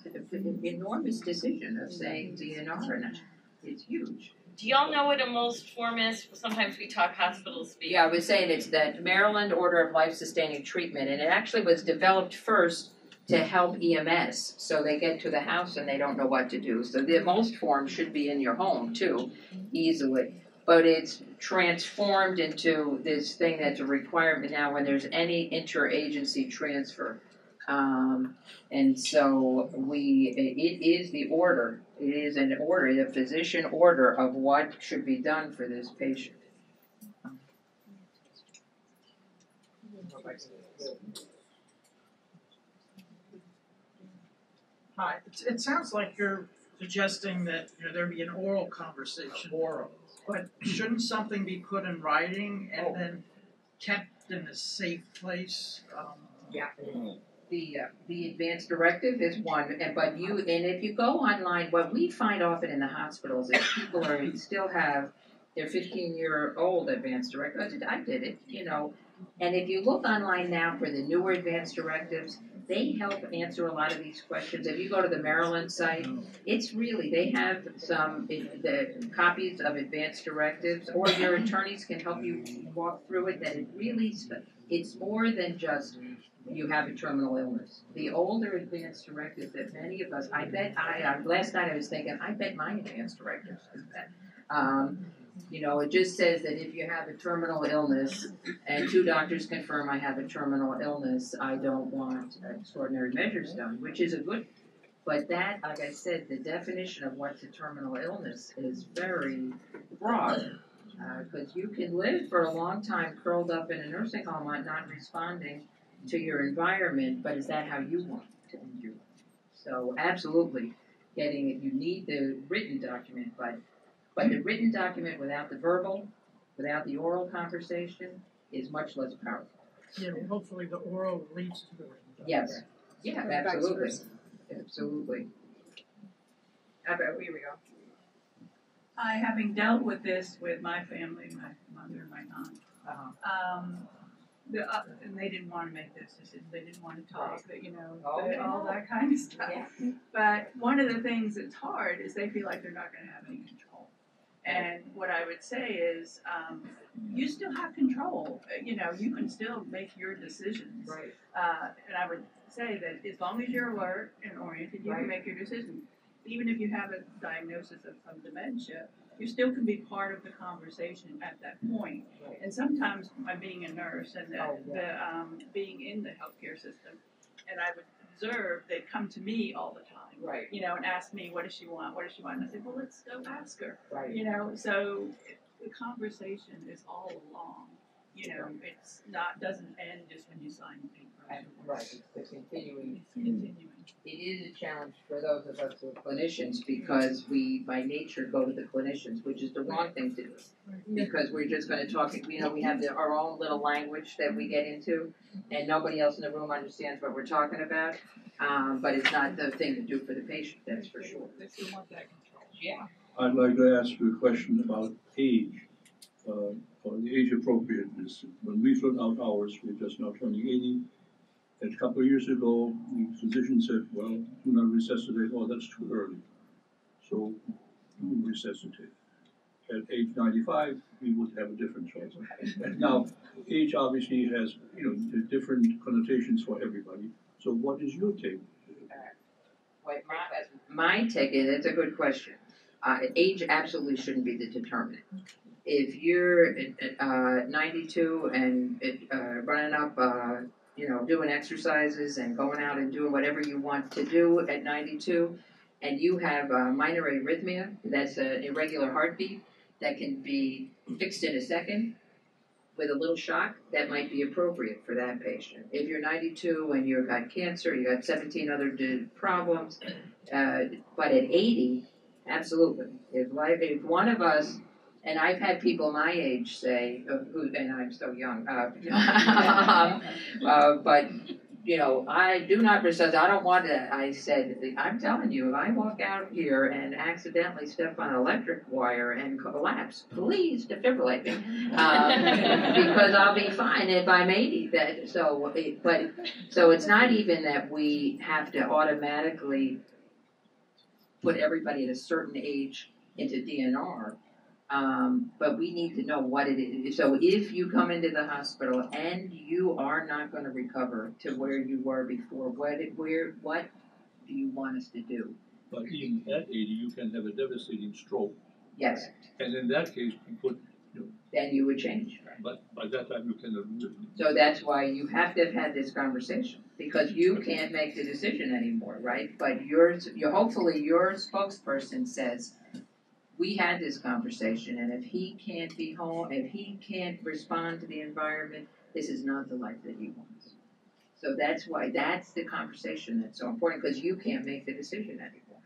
enormous decision of saying DNR, and it's huge. Do y'all know what a most form is? Sometimes we talk hospital speak. Yeah, I was saying it's that Maryland Order of Life-Sustaining Treatment, and it actually was developed first to help EMS. So they get to the house and they don't know what to do. So the most form should be in your home too, easily. But it's transformed into this thing that's a requirement now when there's any interagency transfer. And so it is the order. It is an order, the physician order of what should be done for this patient. Hi. It sounds like you're suggesting that there be an oral conversation. Oral. But shouldn't something be put in writing and then kept in a safe place? Yeah. The advanced directive is one, and if you go online, what we find often in the hospitals is people still have their 15-year-old advanced directive. I did it, and if you look online now for the newer advanced directives, they help answer a lot of these questions. If you go to the Maryland site, they have the copies of advanced directives, or your attorneys can help you walk through it, that it's more than just you have a terminal illness. The older advanced directives that many of us, last night I was thinking, I bet my advanced directives is that. It just says that if you have a terminal illness and 2 doctors confirm I have a terminal illness, I don't want extraordinary measures done, which is but that, like I said, the definition of what's a terminal illness is very broad, because you can live for a long time curled up in a nursing home not responding to your environment, but is that how you want to end your life? So absolutely, you need the written document, but the written document without the verbal, without the oral conversation, is much less powerful. Yeah, well, hopefully the oral leads to the written document. Yes. Yeah, absolutely. Absolutely. How about here we go? Having dealt with this with my family, my mother, my aunt, and they didn't want to make this decision. They didn't want to talk, all that kind of stuff. Yeah. But one of the things that's hard is they feel like they're not going to have any control. And what I would say is, you still have control. You can still make your decisions. Right. And I would say that as long as you're alert and oriented, you can make your decision. Even if you have a diagnosis of some dementia, you still can be part of the conversation at that point. Right. And sometimes by being a nurse and being in the healthcare system, and I would observe, they'd come to me all the time. Right. And ask me, what does she want? What does she want? And I said, well, let's go ask her. Right. So the conversation is all along. It's doesn't end just when you sign the paper. Right. It's continuing. It's continuing. It is a challenge for those of us who are clinicians, because we, by nature, go to the clinicians, which is the wrong thing to do. Because we're just going to talk, we have our own little language that we get into, and nobody else in the room understands what we're talking about. But it's not the thing to do for the patient, that's for sure. They still want that control. Yeah. I'd like to ask you a question about age, or the age appropriateness. When we filled out ours, we're just now turning 80. A couple of years ago, the physician said, well, do not resuscitate. Oh, that's too early. So, you resuscitate. At age 95, we would have a different choice. Now, age obviously has, different connotations for everybody. So what is your take? My take is, it's a good question. Age absolutely shouldn't be the determinant. If you're 92 and running up, doing exercises and going out and doing whatever you want to do at 92, and you have minor arrhythmia, that's an irregular heartbeat that can be fixed in a second, with a little shock, that might be appropriate for that patient. If you're 92 and you've got cancer, you got 17 other problems, but at 80, absolutely. If one of us, and I've had people my age say, and I'm so young, but I do not persist. I don't want to. I said, I'm telling you, if I walk out here and accidentally step on an electric wire and collapse, please defibrillate me, because I'll be fine if I'm 80. So it's not even that we have to automatically put everybody at a certain age into DNR. But we need to know what it is. So if you come into the hospital and you are not going to recover to where you were before, what do you want us to do? But even at 80, you can have a devastating stroke. Yes. And in that case, then you would change. But by that time, you cannot. So that's why you have to have had this conversation, because you can't make the decision anymore, right? But hopefully your spokesperson says, we had this conversation, and if he can't be home, if he can't respond to the environment, this is not the life that he wants. So that's the conversation that's so important, because you can't make the decision anymore.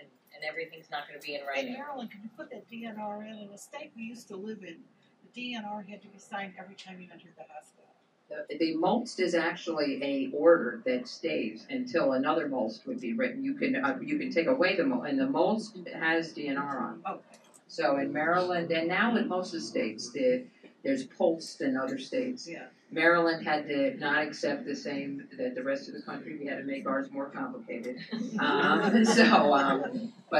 And everything's not going to be in writing. Marilyn, can you put that DNR in the state we used to live in? The DNR had to be signed every time you entered the hospital. The MOLST is actually a order that stays until another MOLST would be written. You can take away the MOLST, and the MOLST has DNR on. Okay. So in Maryland, and now in most of the states, there's POLST in other states. Yeah. Maryland had to not accept the same that the rest of the country. We had to make ours more complicated. But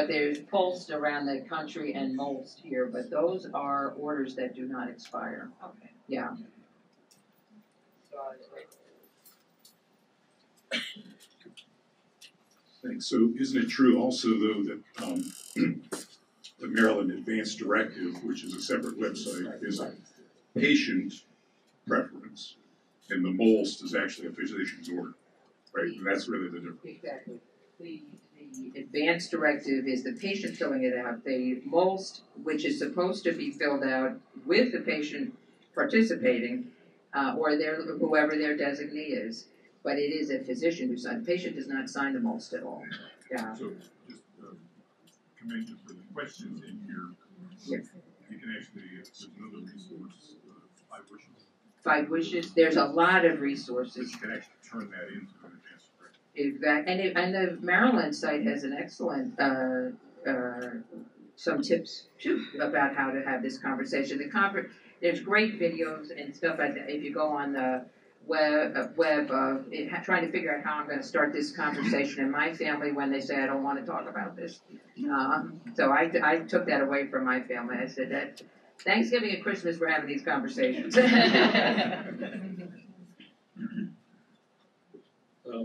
there's POLST around the country and MOLST here. But those are orders that do not expire. Okay. Yeah. Thanks. So isn't it true also, though, that the Maryland Advanced Directive, which is a separate website, is a patient preference, and the MOLST is actually a physician's order, right? And that's really the difference. Exactly. The Advanced Directive is the patient filling it out. The MOLST, which is supposed to be filled out with the patient participating, or whoever their designee is, but it is a physician who signs. The patient does not sign the MOLST at all. Yeah. So just commend you for the questions in here. Yes. You can actually, there's another resource, 5 Wishes. 5 Wishes. There's a lot of resources. You can actually turn that into an advanced directive. Exactly. And the Maryland site has an excellent some tips too about how to have this conversation. There's great videos and stuff like that. If you go on the web of trying to figure out how I'm going to start this conversation in my family when they say I don't want to talk about this. So I took that away from my family. I said that Thanksgiving and Christmas we're having these conversations.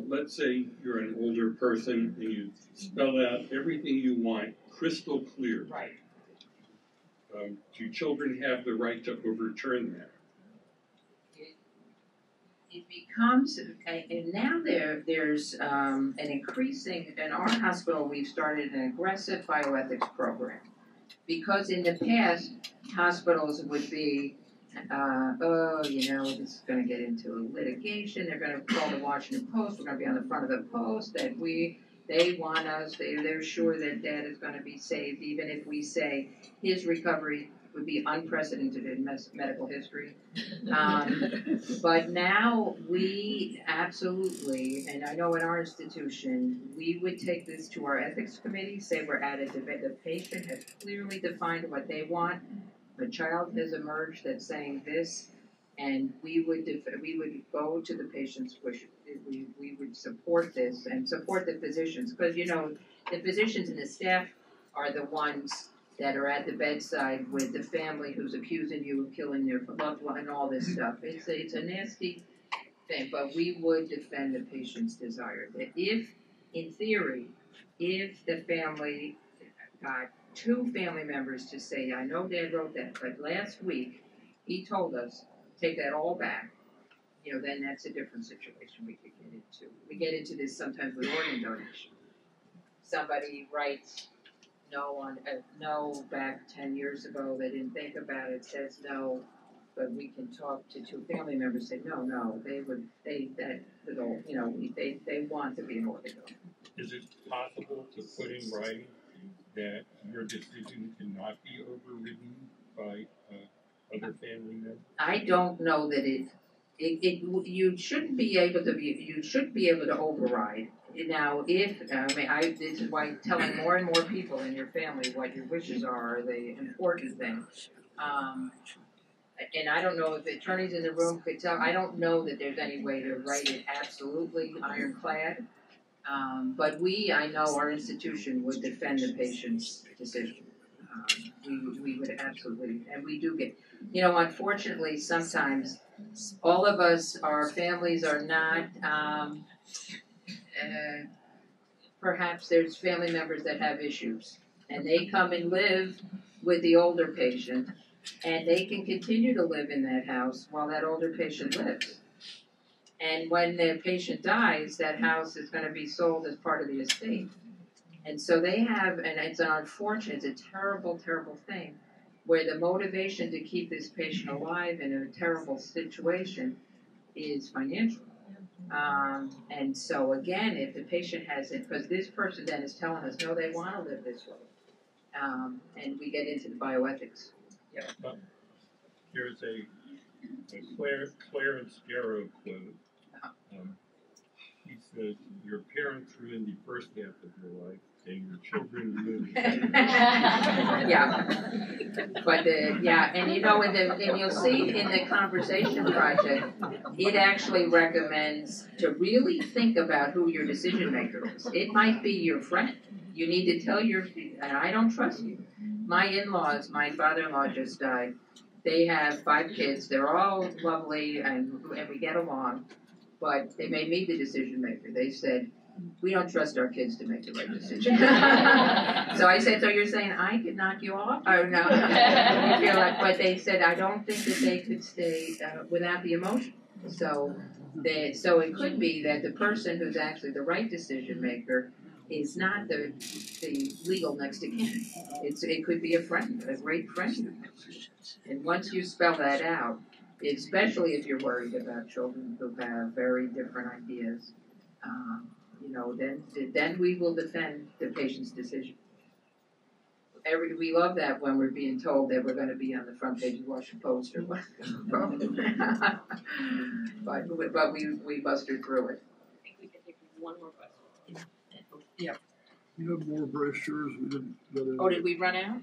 Let's say you're an older person and you spell out everything you want crystal clear. Right. Do children have the right to overturn that? It becomes, and now there's an increasing, in our hospital we've started an aggressive bioethics program. Because in the past, hospitals would be, this is going to get into litigation, they're going to call the Washington Post, we're going to be on the front of the Post, that they want us, they're sure that Dad is going to be saved, even if we say his recovery would be unprecedented in medical history. But now we absolutely, and I know in our institution, we would take this to our ethics committee, say we're at a debate, the patient has clearly defined what they want, the child has emerged that's saying this, and we would go to the patient's wish. We would support this and support the physicians, because the physicians and the staff are the ones that are at the bedside with the family who's accusing you of killing their loved one and all this stuff. It's a nasty thing, but we would defend the patient's desire. That if, in theory, if the family got 2 family members to say, I know Dad wrote that, but last week he told us, take that all back, then that's a different situation we could get into. We get into this sometimes with organ donation. Somebody writes no back 10 years ago, they didn't think about it, says no, but we can talk to two family members, say, no, they want to be an ortho. Is it possible to put in writing that your decision cannot be overridden by other family members? I don't know that you shouldn't be able to override. Now, this is why telling more and more people in your family what your wishes are the important thing. And I don't know if the attorneys in the room could tell. I don't know that there's any way to write it absolutely ironclad. But I know our institution would defend the patient's decision. We would absolutely, and we do get, unfortunately, sometimes all of us, our families are not, perhaps there's family members that have issues, and they come and live with the older patient, and they can continue to live in that house while that older patient lives. And when the patient dies, that house is going to be sold as part of the estate. And so they have, and it's unfortunate, it's a terrible, terrible thing, where the motivation to keep this patient alive in a terrible situation is financial. And so again, if the patient has it, because this person then is telling us, no, they want to live this way. And we get into the bioethics. Yeah. There's a Clarence Darrow quote. He says, your parents ruined the first half of your life, and your children ruined the second half. Yeah. But, and you'll see in the Conversation Project, it actually recommends to really think about who your decision maker is. It might be your friend. You need to tell and I don't trust you. My in-laws, my father-in-law just died. They have 5 kids. They're all lovely, and we get along. But they made me the decision maker. They said, we don't trust our kids to make the right decision. So I said, so you're saying I could knock you off? Oh, no. But they said, I don't think that they could stay without the emotion. So it could be that the person who's actually the right decision maker is not the legal next to kin. It could be a friend, a great friend. And once you spell that out, especially if you're worried about children who have very different ideas, then we will defend the patient's decision. We love that when we're being told that we're going to be on the front page of the Washington Post or whatever. but we mustered through it. I think we can take one more question. Yeah. You have more brochures. We didn't get any. Oh, did we run out?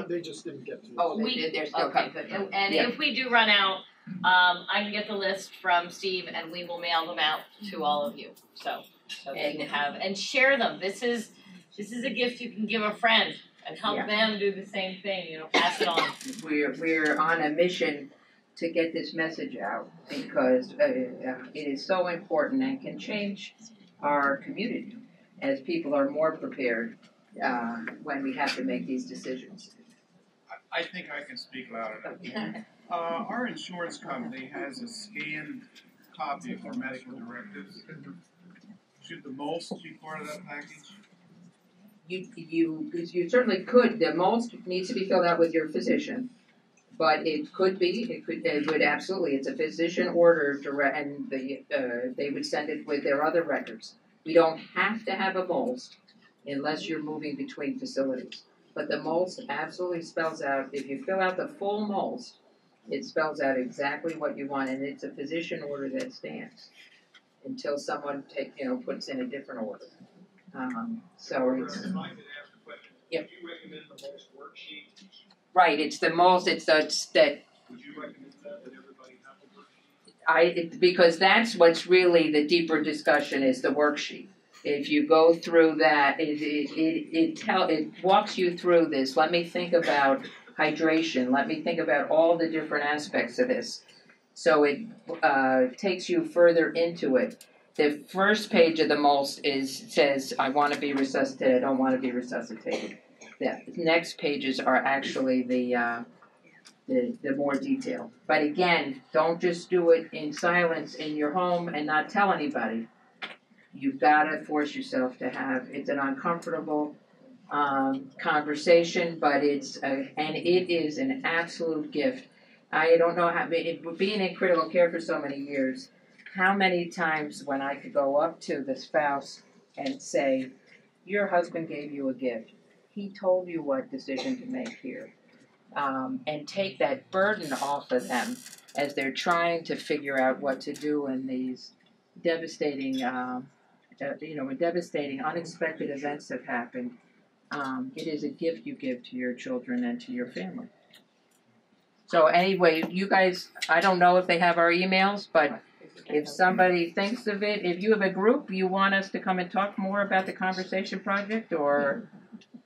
They just didn't get to it. Oh, they did. They're still coming. And if we do run out, I can get the list from Steve, and we will mail them out to all of you. So they can have and share them. This is a gift you can give a friend and help them do the same thing. Pass it on. We're on a mission to get this message out because it is so important and can change our community as people are more prepared when we have to make these decisions. I think I can speak loud enough. Our insurance company has a scanned copy of our medical directives. Should the MOLST be part of that package? You certainly could. The MOLST needs to be filled out with your physician, but it would absolutely. It's a physician order direct, and they would send it with their other records. We don't have to have a MOLST unless you're moving between facilities. But the MOLST absolutely spells out, if you fill out the full MOLST, it spells out exactly what you want, and it's a physician order that stands until someone puts in a different order. So it's. If I could ask a question, Yep. would you recommend the MOLST worksheet? Right, it's the MOLST, that. Would you recommend that everybody have a worksheet? Because that's what's really the deeper discussion is the worksheet. If you go through that, it walks you through this. Let me think about hydration. Let me think about all the different aspects of this. So it takes you further into it. The first page of the MOLST says, I want to be resuscitated, I don't want to be resuscitated. The next pages are actually the more detailed. But again, don't just do it in silence in your home and not tell anybody. You've got to force yourself to it's an uncomfortable conversation, but it is an absolute gift. I don't know how, being in critical care for so many years, how many times when I could go up to the spouse and say, your husband gave you a gift. He told you what decision to make here. And take that burden off of them as they're trying to figure out what to do in these devastating, when devastating, unexpected events have happened. It is a gift you give to your children and to your family. So anyway, you guys, I don't know if they have our emails, but if somebody thinks of it, if you have a group, you want us to come and talk more about the Conversation Project or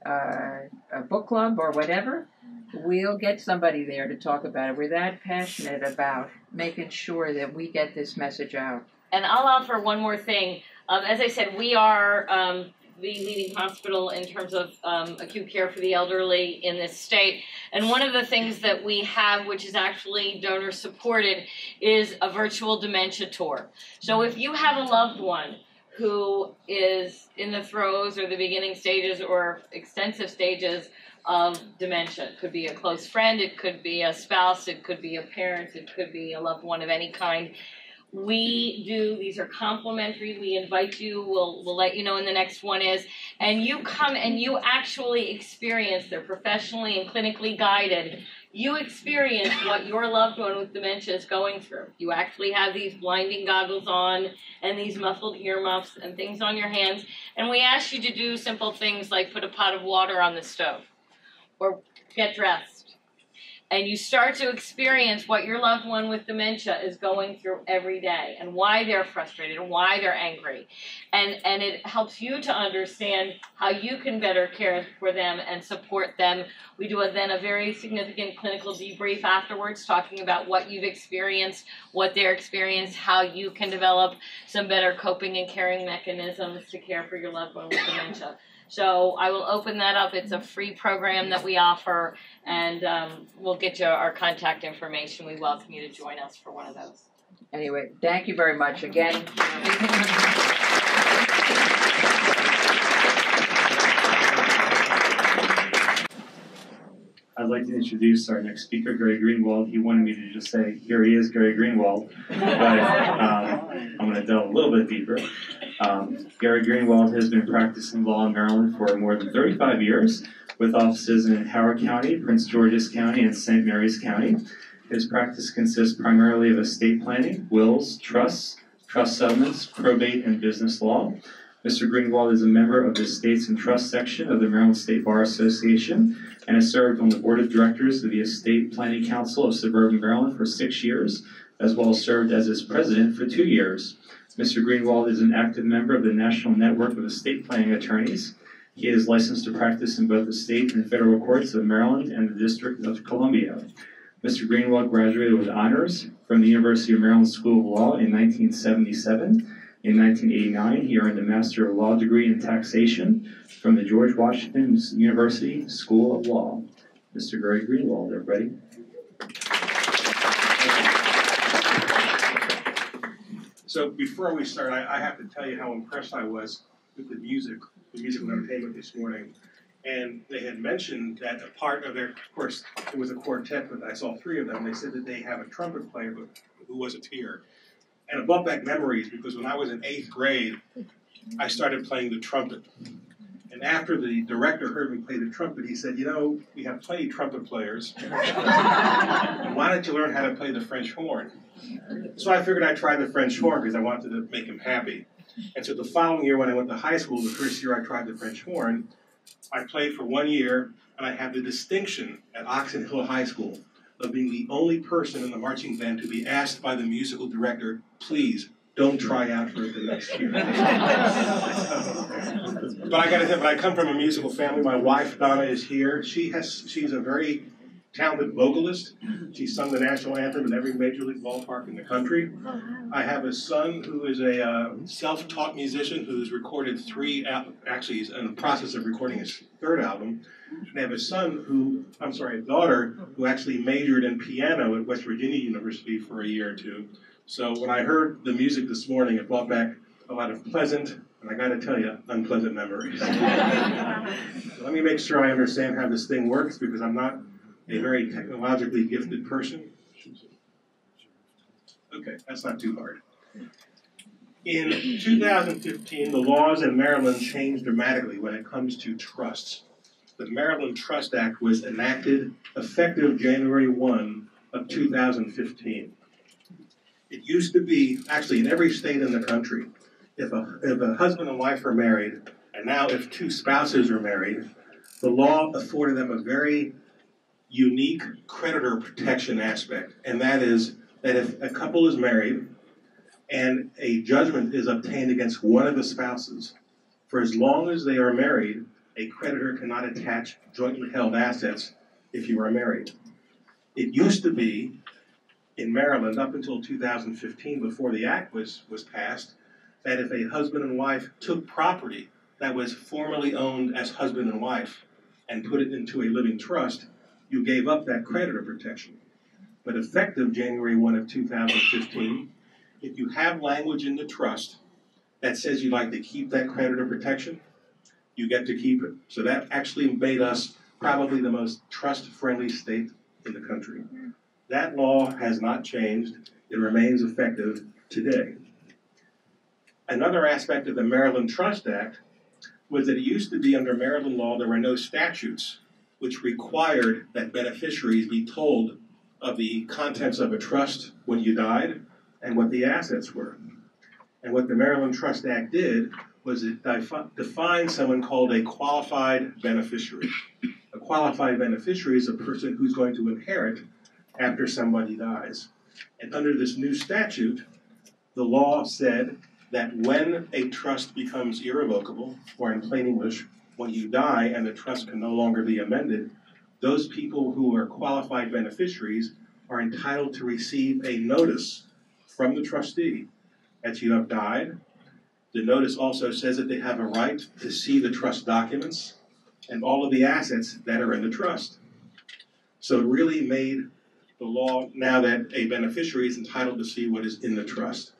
a book club or whatever, we'll get somebody there to talk about it. We're that passionate about making sure that we get this message out. And I'll offer one more thing. As I said, we are the leading hospital in terms of acute care for the elderly in this state. And one of the things that we have, which is actually donor supported, is a virtual dementia tour. So if you have a loved one who is in the throes or the beginning stages or extensive stages of dementia, it could be a close friend, it could be a spouse, it could be a parent, it could be a loved one of any kind. These are complimentary, we invite you, we'll let you know when the next one is, and you come and you actually experience, they're professionally and clinically guided, you experience what your loved one with dementia is going through. You actually have these blinding goggles on and these muffled earmuffs and things on your hands, and we ask you to do simple things like put a pot of water on the stove or get dressed. And you start to experience what your loved one with dementia is going through every day and why they're frustrated and why they're angry. And it helps you to understand how you can better care for them and support them. We do then a very significant clinical debrief afterwards, talking about what you've experienced, what they're experienced, how you can develop some better coping and caring mechanisms to care for your loved one with dementia. So I will open that up. It's a free program that we offer, and we'll get you our contact information. We welcome you to join us for one of those. Anyway, thank you very much again. I'd like to introduce our next speaker, Gary Greenwald. He wanted me to just say, here he is, Gary Greenwald, but I'm going to delve a little bit deeper. Gary Greenwald has been practicing law in Maryland for more than 35 years, with offices in Howard County, Prince George's County, and St. Mary's County. His practice consists primarily of estate planning, wills, trusts, trust settlements, probate, and business law. Mr. Greenwald is a member of the Estates and Trust section of the Maryland State Bar Association and has served on the board of directors of the Estate Planning Council of Suburban Maryland for 6 years, as well as served as its president for 2 years. Mr. Greenwald is an active member of the National Network of Estate Planning Attorneys. He is licensed to practice in both the state and federal courts of Maryland and the District of Columbia. Mr. Greenwald graduated with honors from the University of Maryland School of Law in 1977. In 1989, he earned a Master of Law degree in taxation from the George Washington University School of Law. Mr. Gary Greenwald, everybody. So before we start, I have to tell you how impressed I was with the musical entertainment this morning. And they had mentioned that a part of their, of course, it was a quartet, but I saw 3 of them. They said that they have a trumpet player who wasn't here. And it brought back memories, because when I was in 8th grade, I started playing the trumpet. And after the director heard me play the trumpet, he said, you know, we have plenty of trumpet players. Why don't you learn how to play the French horn? So I figured I'd try the French horn because I wanted to make him happy. And so the following year when I went to high school, the first year I tried the French horn, I played for 1 year, and I had the distinction at Oxon Hill High School of being the only person in the marching band to be asked by the musical director, please, don't try out for it the next year. But I got to tell you, I come from a musical family. My wife, Donna, is here. She's a very talented vocalist. She sung the national anthem in every major league ballpark in the country. I have a son who is a self-taught musician who's recorded 3 actually he's in the process of recording his 3rd album. And I have a daughter who actually majored in piano at West Virginia University for a year or 2. So when I heard the music this morning, it brought back a lot of pleasant, and I got to tell you, unpleasant memories. So let me make sure I understand how this thing works, because I'm not a very technologically gifted person. Okay, that's not too hard. In 2015, the laws in Maryland changed dramatically when it comes to trusts. The Maryland Trust Act was enacted effective January 1 of 2015. It used to be, actually in every state in the country, if a husband and wife are married, and now if two spouses are married, the law afforded them a very unique creditor protection aspect, and that is that if a couple is married and a judgment is obtained against one of the spouses, for as long as they are married, a creditor cannot attach jointly held assets if you are married. It used to be in Maryland up until 2015, before the act was passed, that if a husband and wife took property that was formerly owned as husband and wife and put it into a living trust, you gave up that creditor protection. But effective January 1 of 2015, if you have language in the trust that says you'd like to keep that creditor protection, you get to keep it. So that actually made us probably the most trust-friendly state in the country. That law has not changed. It remains effective today. Another aspect of the Maryland Trust Act was that it used to be under Maryland law there were no statutes which required that beneficiaries be told of the contents of a trust when you died and what the assets were. And what the Maryland Trust Act did was it defined someone called a qualified beneficiary. A qualified beneficiary is a person who's going to inherit after somebody dies. And under this new statute, the law said that when a trust becomes irrevocable, or in plain English, when you die and the trust can no longer be amended, those people who are qualified beneficiaries are entitled to receive a notice from the trustee that you have died. The notice also says that they have a right to see the trust documents and all of the assets that are in the trust. So it really made the law now that a beneficiary is entitled to see what is in the trust.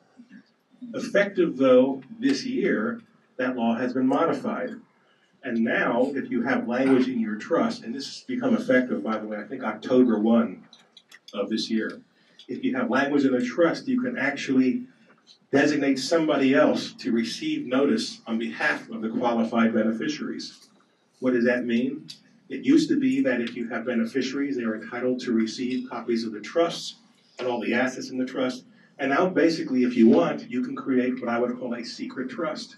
Effective, though, this year, that law has been modified. And now, if you have language in your trust, and this has become effective, by the way, I think October 1 of this year, if you have language in a trust, you can actually designate somebody else to receive notice on behalf of the qualified beneficiaries. What does that mean? It used to be that if you have beneficiaries, they are entitled to receive copies of the trusts and all the assets in the trust. And now, basically, if you want, you can create what I would call a secret trust.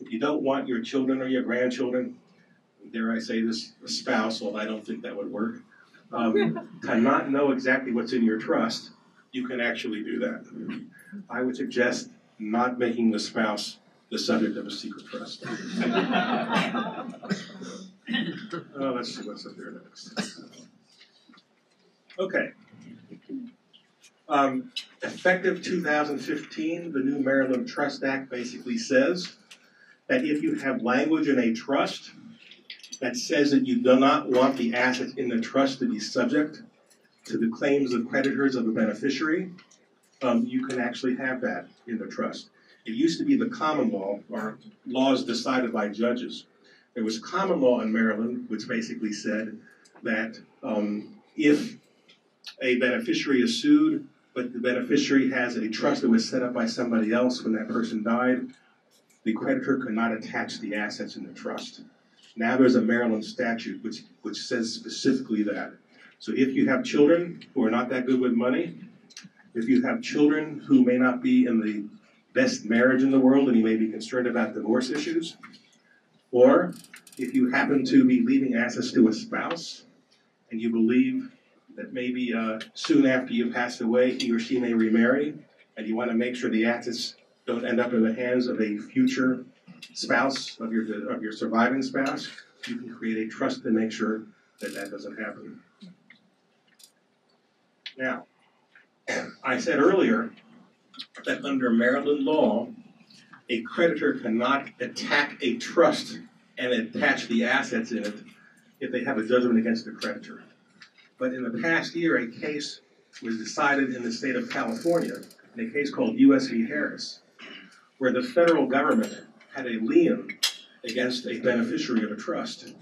If you don't want your children or your grandchildren, dare I say this, a spouse, although I don't think that would work, to not know exactly what's in your trust, you can actually do that. I would suggest not making the spouse the subject of a secret trust. Let's see what's up here next. Okay. Effective 2015, the new Maryland Trust Act basically says that if you have language in a trust that says that you do not want the assets in the trust to be subject to the claims of creditors of a beneficiary, you can actually have that in the trust. It used to be the common law, or laws decided by judges. There was common law in Maryland, which basically said that if a beneficiary is sued, but the beneficiary has a trust that was set up by somebody else when that person died, the creditor could not attach the assets in the trust. Now there's a Maryland statute which says specifically that. So if you have children who are not that good with money, if you have children who may not be in the best marriage in the world and you may be concerned about divorce issues, or if you happen to be leaving assets to a spouse and you believe that maybe soon after you pass away, he or she may remarry, and you want to make sure the assets don't end up in the hands of a future spouse, of your surviving spouse, you can create a trust to make sure that that doesn't happen. Now, I said earlier that under Maryland law, a creditor cannot attack a trust and attach the assets in it if they have a judgment against the creditor. But in the past year, a case was decided in the state of California, in a case called U.S. v. Harris, where the federal government had a lien against a beneficiary of a trust.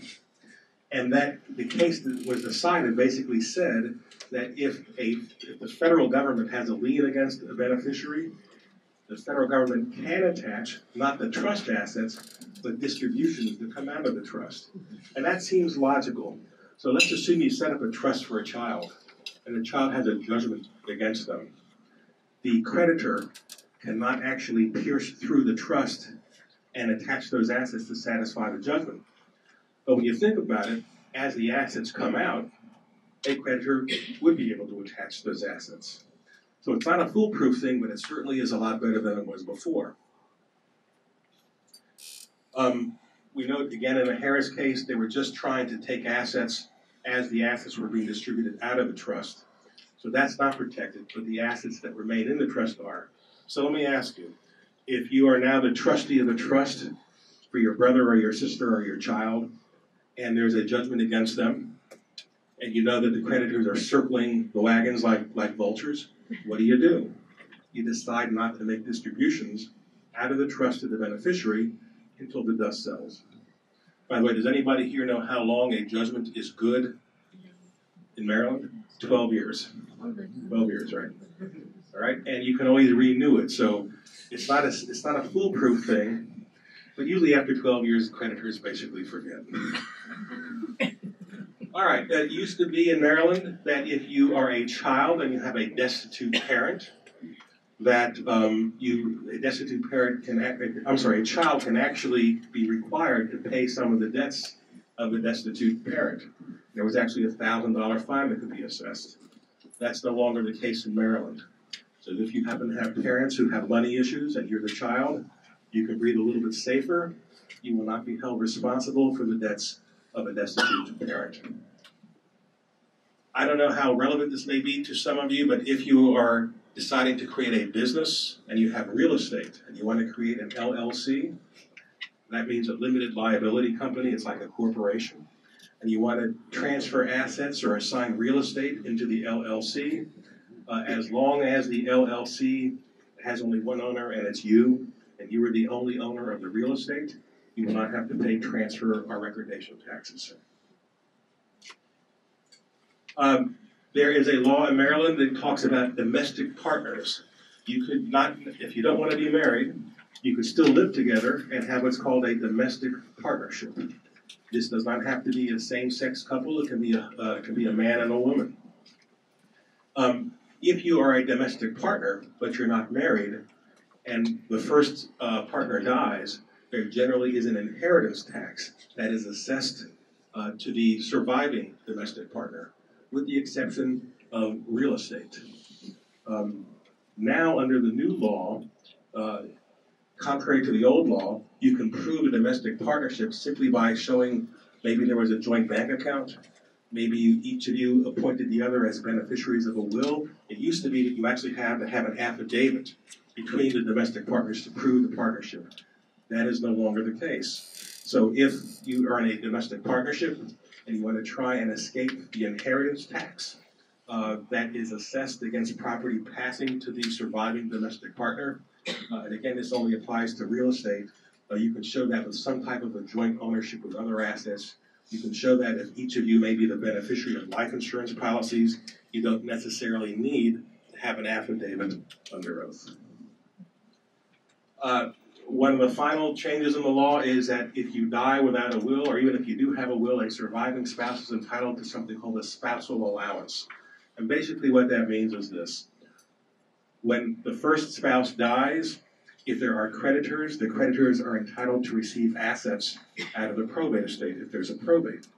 And that the case that was decided basically said that if the federal government has a lien against a beneficiary, the federal government can attach not the trust assets, but distributions that come out of the trust. And that seems logical. So let's assume you set up a trust for a child, and the child has a judgment against them. The creditor cannot actually pierce through the trust and attach those assets to satisfy the judgment. But when you think about it, as the assets come out, a creditor would be able to attach those assets. So it's not a foolproof thing, but it certainly is a lot better than it was before. We note again in the Harris case, they were just trying to take assets as the assets were being distributed out of the trust. So that's not protected, but the assets that remain in the trust are. So let me ask you, if you are now the trustee of the trust for your brother or your sister or your child, and there's a judgment against them, and you know that the creditors are circling the wagons like vultures, what do? You decide not to make distributions out of the trust to the beneficiary until the dust settles. By the way, does anybody here know how long a judgment is good in Maryland? 12 years. 12 years, right? All right, and you can always renew it. So it's not a foolproof thing, but usually after 12 years, creditors basically forget. All right, it used to be in Maryland that if you are a child and you have a destitute parent, that a child can actually be required to pay some of the debts of the destitute parent. There was actually a $1,000 fine that could be assessed. That's no longer the case in Maryland. So if you happen to have parents who have money issues and you're the child, you can breathe a little bit safer. You will not be held responsible for the debts of a destitute parent. I don't know how relevant this may be to some of you, but if you are deciding to create a business and you have real estate and you want to create an LLC, that means a limited liability company. It's like a corporation. And you want to transfer assets or assign real estate into the LLC, as long as the LLC has only one owner and it's you, and you are the only owner of the real estate, you will not have to pay transfer or recordation taxes. There is a law in Maryland that talks about domestic partners. You could not, if you don't want to be married, you could still live together and have what's called a domestic partnership. This does not have to be a same-sex couple. It can be a man and a woman. If you are a domestic partner, but you're not married, and the first partner dies, there generally is an inheritance tax that is assessed to the surviving domestic partner, with the exception of real estate. Now, under the new law, contrary to the old law, you can prove a domestic partnership simply by showing maybe there was a joint bank account, maybe each of you appointed the other as beneficiaries of a will. It used to be that you actually had to have an affidavit between the domestic partners to prove the partnership. That is no longer the case. So if you are in a domestic partnership and you want to try and escape the inheritance tax that is assessed against property passing to the surviving domestic partner, and again, this only applies to real estate, you can show that with some type of a joint ownership with other assets. You can show that if each of you may be the beneficiary of life insurance policies, you don't necessarily need to have an affidavit under oath. One of the final changes in the law is that if you die without a will, or even if you do have a will, a surviving spouse is entitled to something called a spousal allowance. And basically what that means is this. When the first spouse dies, if there are creditors, the creditors are entitled to receive assets out of the probate estate if there's a probate.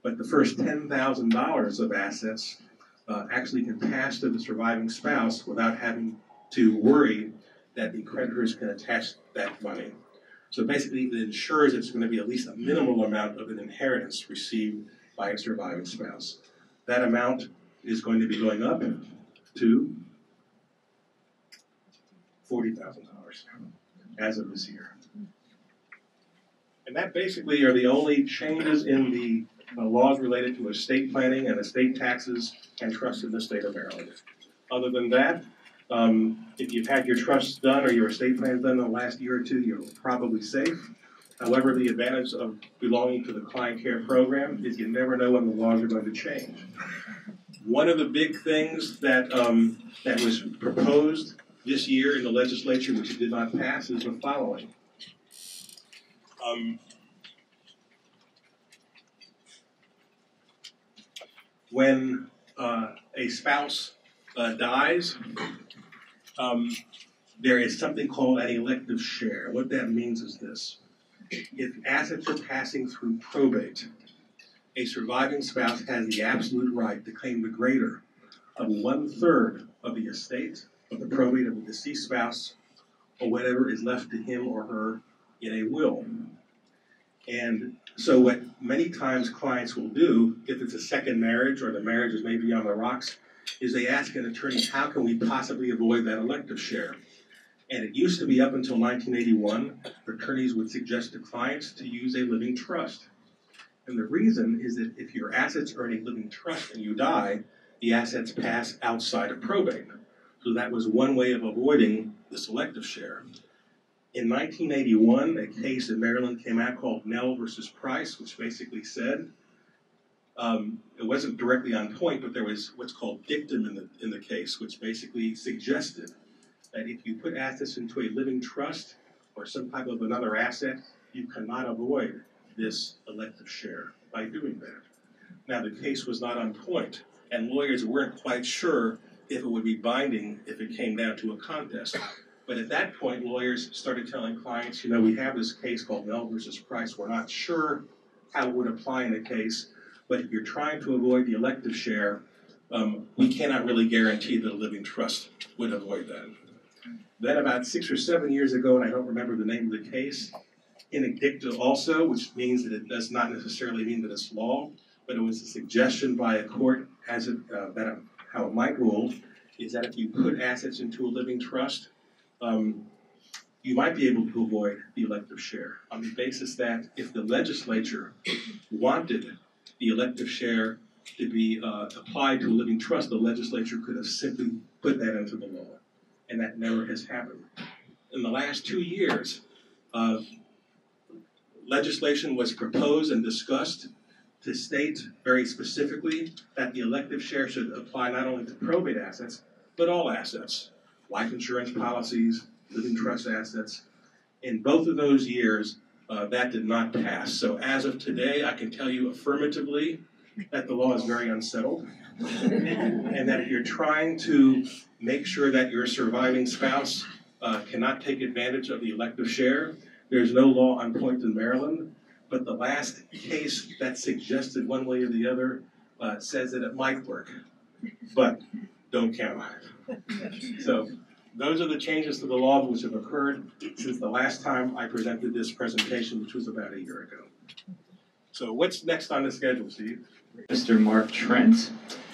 But the first $10,000 of assets actually can pass to the surviving spouse without having to worry that the creditors can attach that money. So basically it ensures it's going to be at least a minimal amount of an inheritance received by a surviving spouse. That amount is going to be going up to $40,000 as of this year. And that basically are the only changes in the laws related to estate planning and estate taxes and trusts in the state of Maryland. Other than that, if you've had your trusts done or your estate plans done in the last year or two, you're probably safe. However, the advantage of belonging to the client care program is you never know when the laws are going to change. One of the big things that that was proposed this year in the legislature, which it did not pass, is the following. When a spouse dies, there is something called an elective share. What that means is this. If assets are passing through probate, a surviving spouse has the absolute right to claim the greater of 1/3 of the estate of the probate of the deceased spouse or whatever is left to him or her in a will. And so what many times clients will do, if it's a second marriage or the marriage is maybe on the rocks, is they ask an attorney, how can we possibly avoid that elective share? And it used to be up until 1981, attorneys would suggest to clients to use a living trust. And the reason is that if your assets are in a living trust and you die, the assets pass outside of probate. So that was one way of avoiding this elective share. In 1981, a case in Maryland came out called Nell versus Price, which basically said, it wasn't directly on point, but there was what's called dictum in the case, which basically suggested that if you put assets into a living trust or some type of another asset, you cannot avoid this elective share by doing that. Now, the case was not on point, and lawyers weren't quite sure if it would be binding if it came down to a contest. But at that point, lawyers started telling clients, you know, we have this case called Nell versus Price. We're not sure how it would apply in a case, but if you're trying to avoid the elective share, we cannot really guarantee that a living trust would avoid that. Then about 6 or 7 years ago, and I don't remember the name of the case, in a dicta also, which means that it does not necessarily mean that it's law, but it was a suggestion by a court as how it might rule, is that if you put assets into a living trust, you might be able to avoid the elective share on the basis that if the legislature wanted the elective share to be applied to a living trust, the legislature could have simply put that into the law. And that never has happened. In the last 2 years, legislation was proposed and discussed to state very specifically that the elective share should apply not only to probate assets, but all assets, life insurance policies, living trust assets. In both of those years, that did not pass. So as of today, I can tell you affirmatively that the law is very unsettled, and that if you're trying to make sure that your surviving spouse cannot take advantage of the elective share, there's no law on point in Maryland, but the last case that suggested one way or the other says that it might work, but don't count on it. So those are the changes to the law which have occurred since the last time I presented this presentation, which was about a year ago. So what's next on the schedule, Steve? Mr. Mark Trent.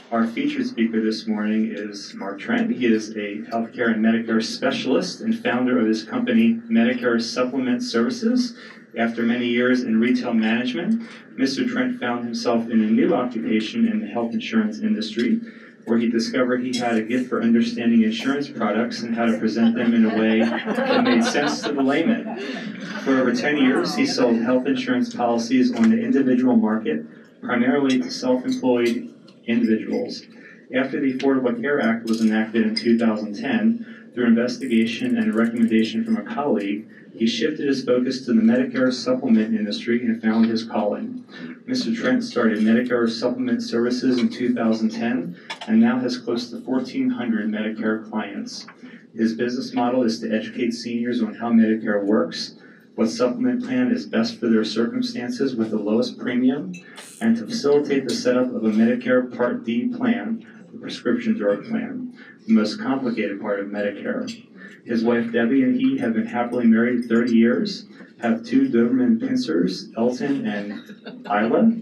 Our featured speaker this morning is Mark Trent. He is a healthcare and Medicare specialist and founder of his company, Medicare Supplement Services. After many years in retail management, Mr. Trent found himself in a new occupation in the health insurance industry, where he discovered he had a gift for understanding insurance products and how to present them in a way that made sense to the layman. For over 10 years, he sold health insurance policies on the individual market, primarily to self-employed individuals. After the Affordable Care Act was enacted in 2010, through investigation and a recommendation from a colleague, he shifted his focus to the Medicare supplement industry and found his calling. Mr. Trent started Medicare Supplement Services in 2010 and now has close to 1,400 Medicare clients. His business model is to educate seniors on how Medicare works, what supplement plan is best for their circumstances with the lowest premium, and to facilitate the setup of a Medicare Part D plan, the prescription drug plan, the most complicated part of Medicare. His wife Debbie and he have been happily married 30 years, have 2 Doberman Pinschers, Elton and Isla.